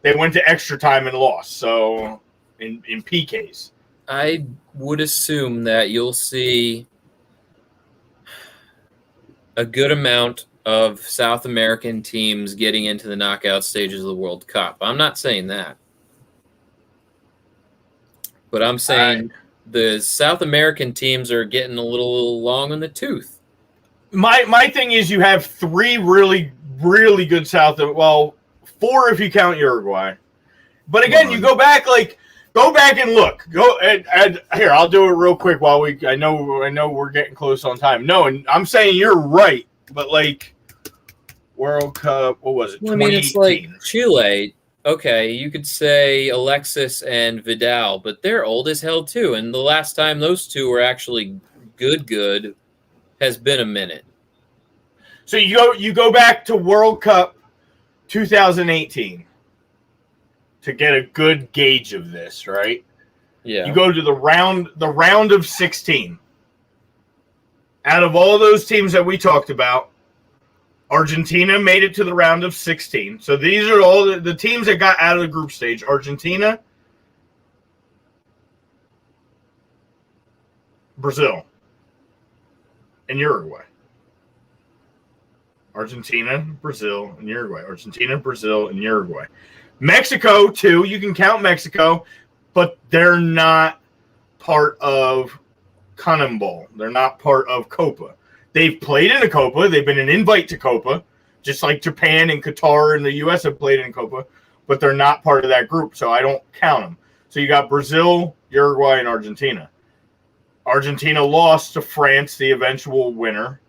They went to extra time and lost, so in PKs. I would assume that you'll see a good amount of South American teams getting into the knockout stages of the World Cup. I'm not saying that. But I'm saying the South American teams are getting a little long in the tooth. My thing is you have 3 really, really good four if you count Uruguay. But again, you go back and look. Here, I'll do it real quick while I know we're getting close on time. No, and I'm saying you're right, but World Cup, what was it? Well, I mean, it's like Chile. Okay, you could say Alexis and Vidal, but they're old as hell too. And the last time those two were actually good has been a minute. So you go back to World Cup 2018 to get a good gauge of this, right? Yeah. You go to the round of 16. Out of all those teams that we talked about, Argentina made it to the round of 16. So these are all the teams that got out of the group stage. Argentina, Brazil, and Uruguay. Argentina, Brazil, and Uruguay. Argentina, Brazil, and Uruguay. Mexico, too. You can count Mexico, but they're not part of CONMEBOL. They're not part of Copa. They've played in a Copa. They've been an invite to Copa, just like Japan and Qatar and the U.S. have played in Copa, but they're not part of that group, so I don't count them. So you got Brazil, Uruguay, and Argentina. Argentina lost to France, the eventual winner.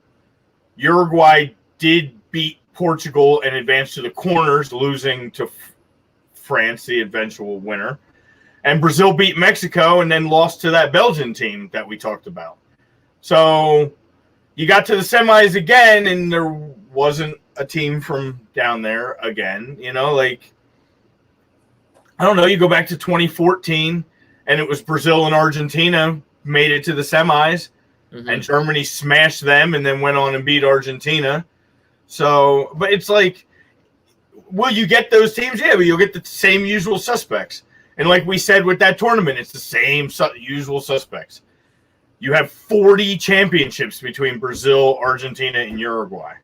Uruguay did beat Portugal and advance to the corners, losing to France, the eventual winner. And Brazil beat Mexico and then lost to that Belgian team that we talked about. So you got to the semis again, and there wasn't a team from down there again. I don't know. You go back to 2014, and it was Brazil and Argentina made it to the semis, and Germany smashed them and then went on and beat Argentina. So, but it's like, will you get those teams? Yeah, but you'll get the same usual suspects. And like we said with that tournament, it's the same usual suspects. You have 40 championships between Brazil, Argentina, and Uruguay.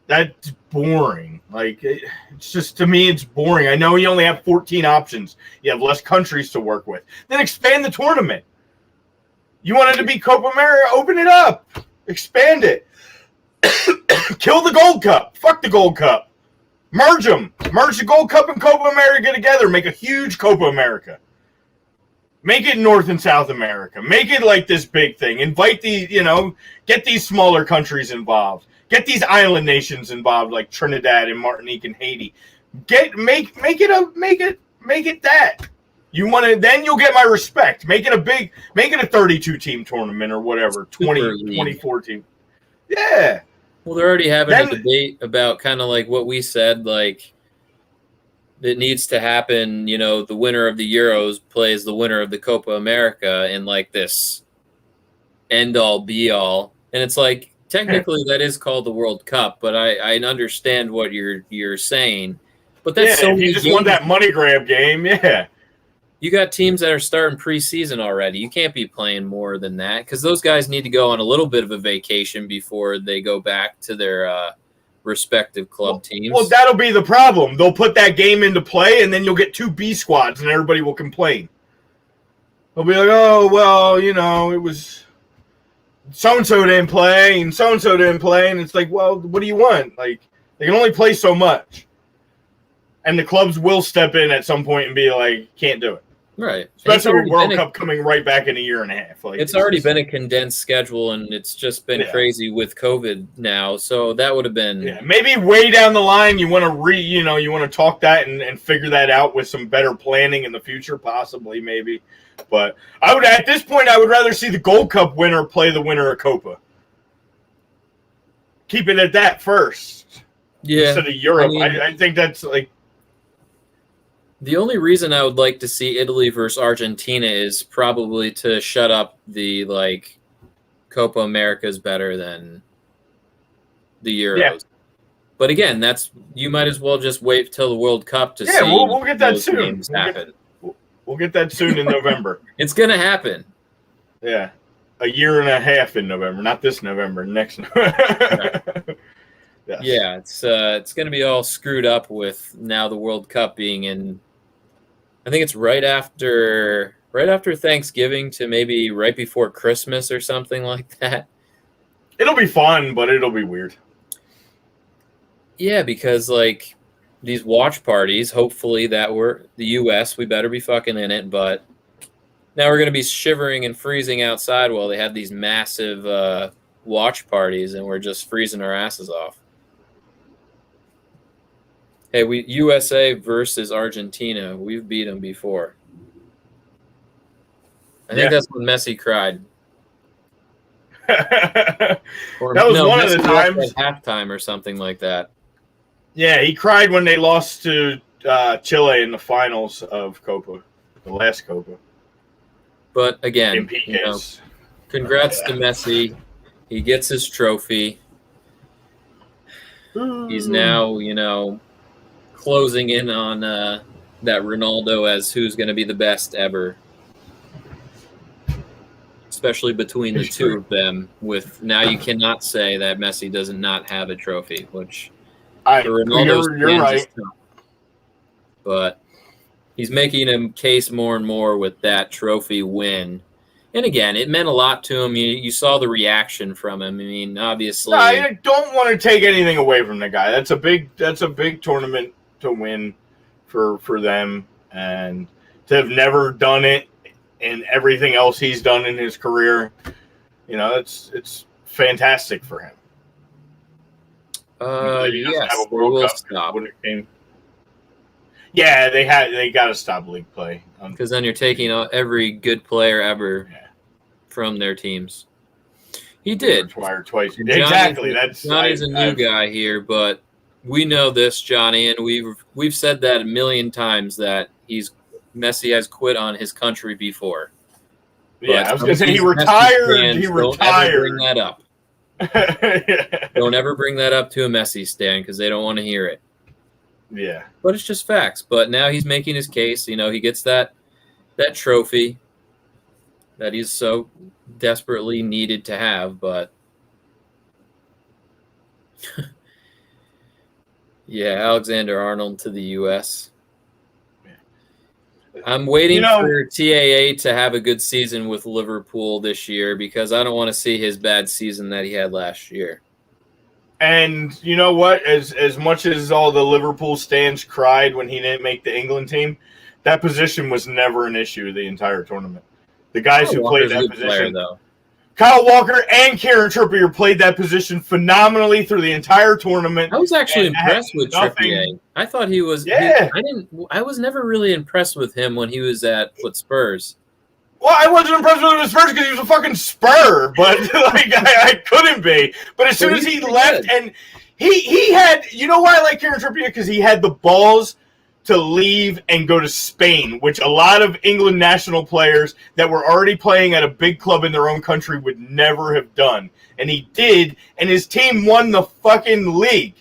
That's boring. It's just, to me, it's boring. I know you only have 14 options. You have less countries to work with. Then expand the tournament. You want it to be Copa America? Open it up. Expand it. Kill the Gold Cup. Fuck the Gold Cup. Merge them. Merge the Gold Cup and Copa America together. Make a huge Copa America. Make it North and South America. Make it like this big thing. Invite get these smaller countries involved. Get these island nations involved, like Trinidad and Martinique and Haiti. Make it that. You want to, then you'll get my respect. Make it a 32 team tournament or whatever. 24 team. Yeah. Well, they're already having a debate about kind of like what we said, like it needs to happen. The winner of the Euros plays the winner of the Copa America in like this end all be all. And it's like, technically that is called the World Cup, but I understand what you're saying. But that's so many you just want that money grab game. Yeah. You got teams that are starting preseason already. You can't be playing more than that because those guys need to go on a little bit of a vacation before they go back to their respective club teams. Well, that'll be the problem. They'll put that game into play, and then you'll get 2 B squads, and everybody will complain. They'll be like, oh, well, it was so-and-so didn't play, and so-and-so didn't play, and it's like, well, what do you want? Like, they can only play so much. And the clubs will step in at some point and be like, can't do it. Right. Especially with World Cup coming right back in a year and a half. It's already been a condensed schedule, and it's just been crazy with COVID now. So that would have been maybe way down the line you want to talk that and figure that out with some better planning in the future, possibly maybe. But at this point, I would rather see the Gold Cup winner play the winner of Copa. Keep it at that first. Yeah. Instead of Europe. I mean, I think that's like. The only reason I would like to see Italy versus Argentina is probably to shut up the, like, Copa America is better than the Euros. Yeah. But again, you might as well just wait till the World Cup to see. Yeah, we'll get that soon. We'll get that soon in November. It's going to happen. Yeah. A year and a half in November. Not this November, next November. Right. Yes. Yeah, it's going to be all screwed up with now the World Cup being in. I think it's right after Thanksgiving to maybe right before Christmas or something like that. It'll be fun, but it'll be weird. Yeah, because like these watch parties, hopefully that we're the U.S., we better be fucking in it. But now we're going to be shivering and freezing outside while they have these massive watch parties, and we're just freezing our asses off. Hey, USA versus Argentina. We've beat them before. I think that's when Messi cried. That was one of the times at halftime or something like that. Yeah, he cried when they lost to Chile in the finals of Copa, the last Copa. But again, congrats to Messi. He gets his trophy. He's now, closing in on that Ronaldo as who's going to be the best ever. Especially between the two of them. With now you cannot say that Messi does not have a trophy, which you're right. But he's making a case more and more with that trophy win. And again, it meant a lot to him. You saw the reaction from him. I mean, obviously, no, I don't want to take anything away from the guy. That's a big tournament to win for them, and to have never done it and everything else he's done in his career, it's fantastic for him. Yes, they will stop. Yeah, they got to stop league play because then you're taking every good player ever from their teams. He did twice. Exactly. Johnny's a new guy here, but we know this, Johnny, and we've said that a million times that Messi has quit on his country before. Yeah, I was going to say he retired. Don't ever bring that up. Yeah. Don't ever bring that up to a Messi stan because they don't want to hear it. Yeah. But it's just facts. But now he's making his case. He gets that trophy that he's so desperately needed to have. But yeah, Alexander-Arnold to the U.S. I'm waiting for TAA to have a good season with Liverpool this year because I don't want to see his bad season that he had last year. And you know what? As much as all the Liverpool stands cried when he didn't make the England team, that position was never an issue the entire tournament. The guys who played that position, Kyle Walker and Kieran Trippier played that position phenomenally through the entire tournament. I was actually impressed with Trippier. I thought he was. Yeah. I was never really impressed with him when he was at Spurs. Well, I wasn't impressed with him at Spurs because he was a fucking Spur, but I couldn't be. But as soon as he left, and he had, why I like Kieran Trippier? Because he had the balls to leave and go to Spain, which a lot of England national players that were already playing at a big club in their own country would never have done. And he did, and his team won the fucking league.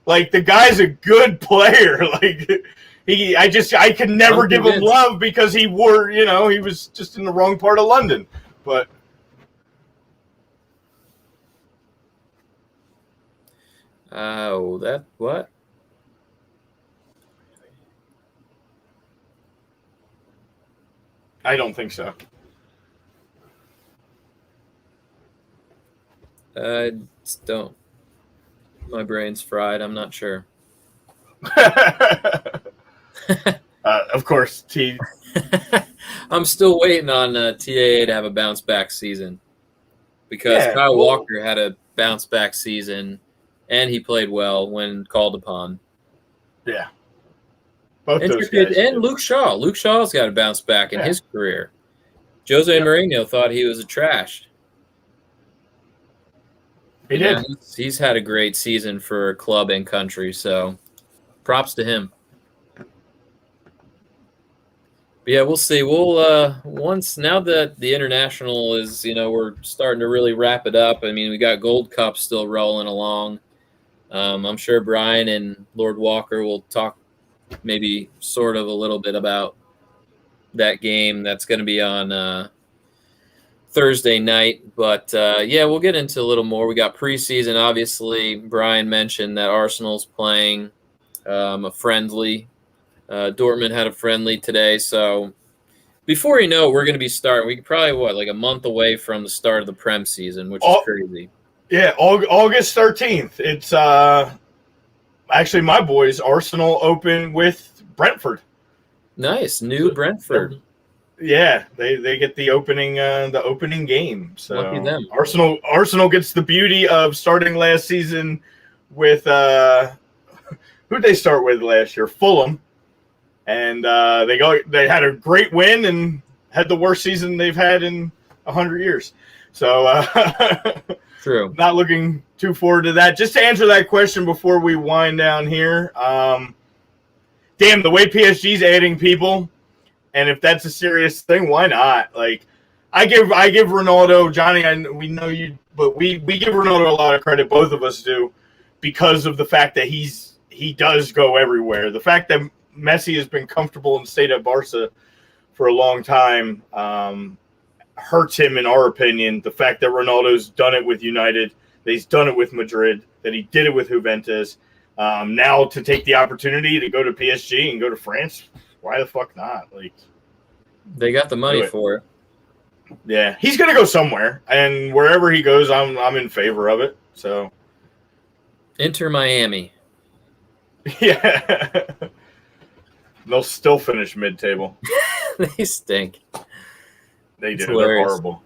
Like, the guy's a good player. Like, I could never give him love because he was just in the wrong part of London. But what? I don't think so. Don't. My brain's fried. I'm not sure. Of course, I'm still waiting on TAA to have a bounce back season because Kyle Walker had a bounce back season and he played well when called upon. Yeah. Both those guys and Luke Shaw. Luke Shaw's got to bounce back in his career. Jose Mourinho thought he was a trash. He did. He's had a great season for club and country, so props to him. But yeah, we'll see. We'll once now that the international is, we're starting to really wrap it up. I mean, we got Gold Cup still rolling along. I'm sure Brian and Lord Walker will talk maybe sort of a little bit about that game that's going to be on Thursday night. But yeah, we'll get into a little more. We got preseason. Obviously, Brian mentioned that Arsenal's playing a friendly. Dortmund had a friendly today, so before you know it, we're going to be starting. We probably like a month away from the start of the Prem season, which is crazy. Yeah, August 13th. It's actually my boys. Arsenal open with Brentford. Nice, new Brentford. Yeah, they get the opening game. So lucky them. Arsenal gets the beauty of starting last season with who'd they start with last year? Fulham. And they had a great win and had the worst season they've had in 100 years. So true. Not looking too forward to that. Just to answer that question before we wind down here, damn, the way PSG's adding people, and if that's a serious thing, why not? Like, I give Ronaldo, Johnny, we know you, but we give Ronaldo a lot of credit, both of us do, because of the fact that he does go everywhere. The fact that Messi has been comfortable and stayed at Barca for a long time hurts him, in our opinion. The fact that Ronaldo's done it with United, that he's done it with Madrid, that he did it with Juventus, now to take the opportunity to go to PSG and go to France, why the fuck not? Like, they got the money for it. Yeah, he's gonna go somewhere, and wherever he goes, I'm in favor of it. So, Inter Miami. Yeah. They'll still finish mid-table. They stink. They do. They're horrible.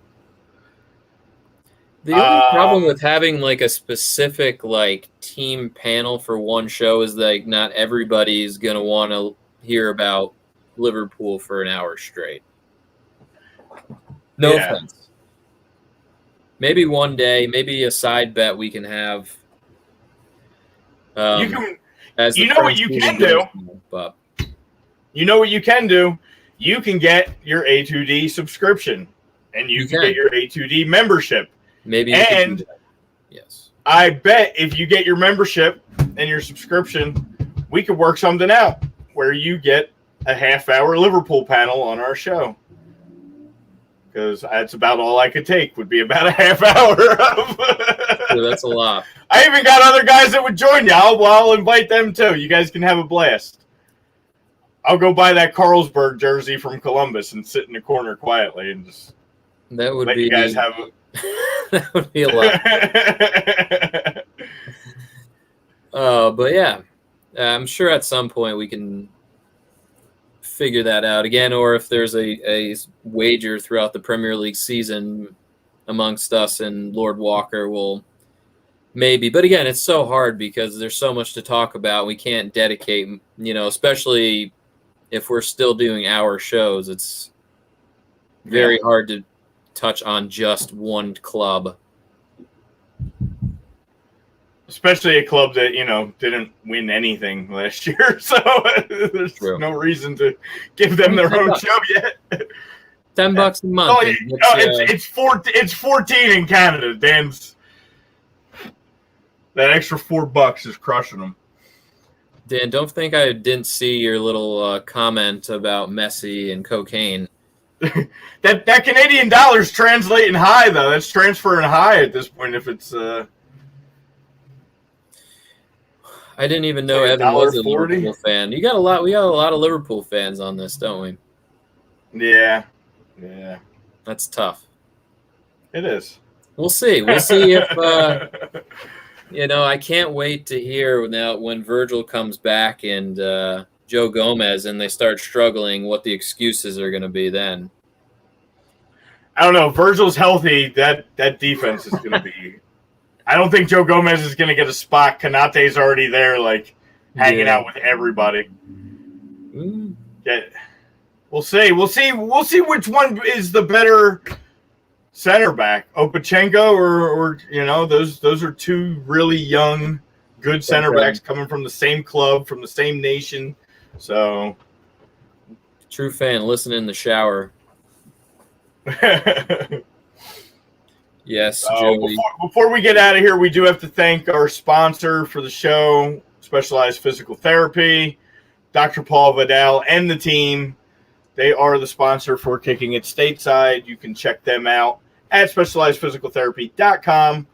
The only problem with having like a specific like team panel for one show is like not everybody's gonna want to hear about Liverpool for an hour straight. No offense. Maybe one day, maybe a side bet we can have. You know what you can do? But you know what you can do? You can get your A2D subscription, and you can get your A2D membership. Maybe. And yes, I bet if you get your membership and your subscription, we could work something out where you get a half-hour Liverpool panel on our show. Because that's about all I could take, would be about a half hour of. So that's a lot. I even got other guys that would join you. I'll invite them too. You guys can have a blast. I'll go buy that Carlsberg jersey from Columbus and sit in the corner quietly and just let you guys have a. That would be a lot. But yeah, I'm sure at some point we can figure that out again, or if there's a wager throughout the Premier League season amongst us and Lord Walker, will maybe. But again, it's so hard because there's so much to talk about. We can't dedicate, especially if we're still doing our shows. It's very hard to touch on just one club. Especially a club that, didn't win anything last year. So there's no reason to give them their own show yet. $10 a month. It's 14 in Canada. Dan's that extra $4 is crushing them. Dan, don't think I didn't see your little comment about Messi and cocaine. that Canadian dollar's translating high though. That's transferring high at this point. If it's I didn't even know Evan was a Liverpool fan. We got a lot of Liverpool fans on this, don't we? Yeah. That's tough. It is. We'll see. We'll see if I can't wait to hear now when Virgil comes back and Joe Gomez and they start struggling, what the excuses are going to be then. I don't know. Virgil's healthy. That defense is going to be. I don't think Joe Gomez is going to get a spot. Kanate's already there, hanging out with everybody. Yeah. We'll see. We'll see which one is the better center back, Opachenko or those are two really young, good center backs coming from the same club, from the same nation. So, true fan, listen in the shower. Yes, Joey. Before we get out of here, we do have to thank our sponsor for the show, Specialized Physical Therapy, Dr. Paul Vidal, and the team. They are the sponsor for Kicking It Stateside. You can check them out at specializedphysicaltherapy.com,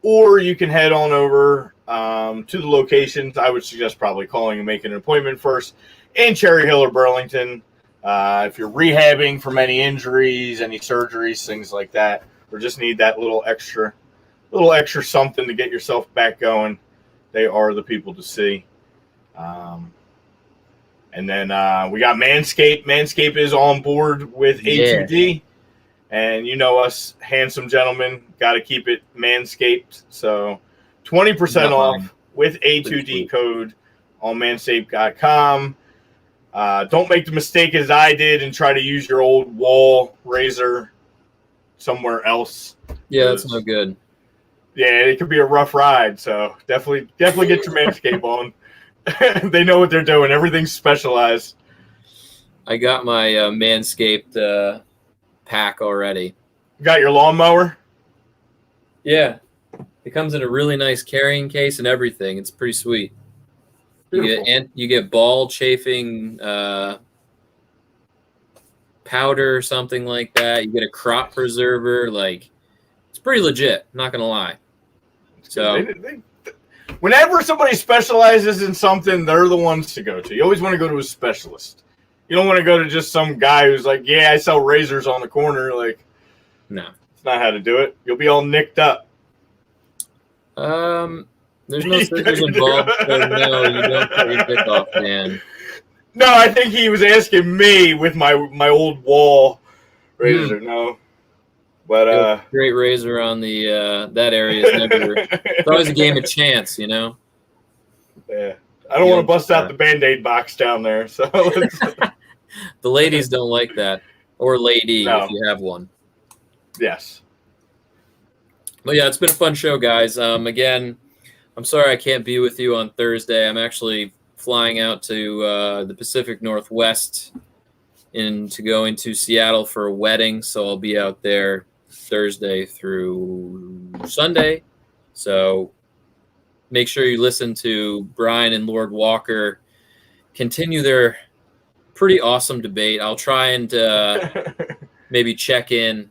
or you can head on over to the locations. I would suggest probably calling and making an appointment first in Cherry Hill or Burlington. If you're rehabbing from any injuries, any surgeries, things like that, or just need that little extra something to get yourself back going, they are the people to see. And then we got Manscaped. Manscaped is on board with A2D. And you know us, handsome gentlemen, got to keep it Manscaped. So 20% off with A2D code on manscaped.com. Don't make the mistake as I did and try to use your old wall razor somewhere else. Yeah, that's no good. Yeah, it could be a rough ride. So definitely get your Manscaped on. They know what they're doing. Everything's specialized. I got my Manscaped pack already. Got your lawnmower? Yeah. It comes in a really nice carrying case and everything. It's pretty sweet. You get ball chafing powder or something like that. You get a crop preserver. Like, it's pretty legit. Not gonna lie. So, whenever somebody specializes in something, they're the ones to go to. You always want to go to a specialist. You don't want to go to just some guy who's like, "Yeah, I sell razors on the corner." Like, no, it's not how to do it. You'll be all nicked up. There's no scissors involved, so no, you don't cut your dick off, man. No, I think he was asking me with my old wall razor. No, but great razor on the that area is never. It's always a game of chance, you know. Yeah, I don't want to bust out the Band-Aid box down there. So the ladies don't like that, or lady if you have one. Yes. But yeah, it's been a fun show, guys. Again, I'm sorry I can't be with you on Thursday. I'm actually flying out to the Pacific Northwest to go into Seattle for a wedding, so I'll be out there Thursday through Sunday. So make sure you listen to Brian and Lord Walker continue their pretty awesome debate. I'll try and maybe check in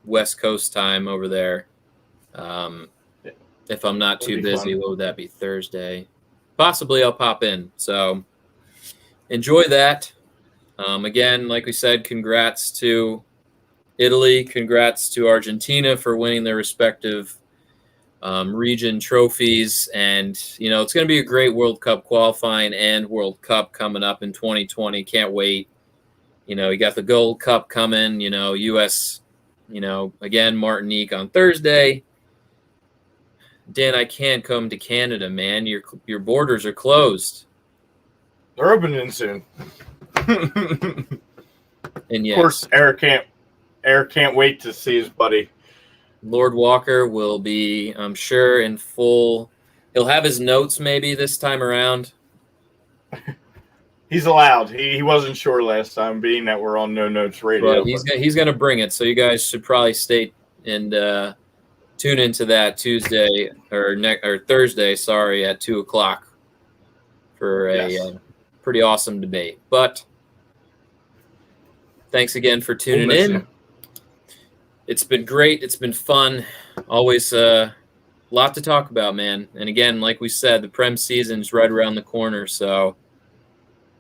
West Coast time over there. If I'm not too busy, what would that be? Thursday? Possibly I'll pop in. So enjoy that. Again, like we said, congrats to Italy. Congrats to Argentina for winning their respective region trophies. And, you know, it's going to be a great World Cup qualifying and World Cup coming up in 2020. Can't wait. You know, you got the Gold Cup coming, you know, U.S., you know, again, Martinique on Thursday. Dan, I can't come to Canada, man. Your borders are closed. They're opening soon. And yes, of course, Eric can't wait to see his buddy. Lord Walker will be, I'm sure, in full. He'll have his notes maybe this time around. He's allowed. He wasn't sure last time, being that we're on No Notes Radio. But he's going to bring it, so you guys should probably stay and tune into that Tuesday or Thursday, sorry, at 2:00 for a pretty awesome debate. But thanks again for tuning in. It's been great. It's been fun. Always a lot to talk about, man. And again, like we said, the Prem season's right around the corner, so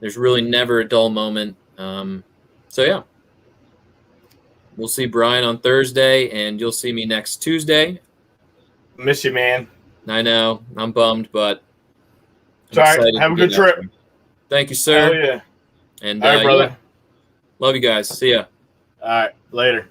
there's really never a dull moment. So, yeah. We'll see Brian on Thursday, and you'll see me next Tuesday. Miss you, man. I know. I'm bummed, but sorry. Have a good trip. Thank you, sir. Oh, yeah. And all right, brother. Yeah. Love you guys. See ya. All right. Later.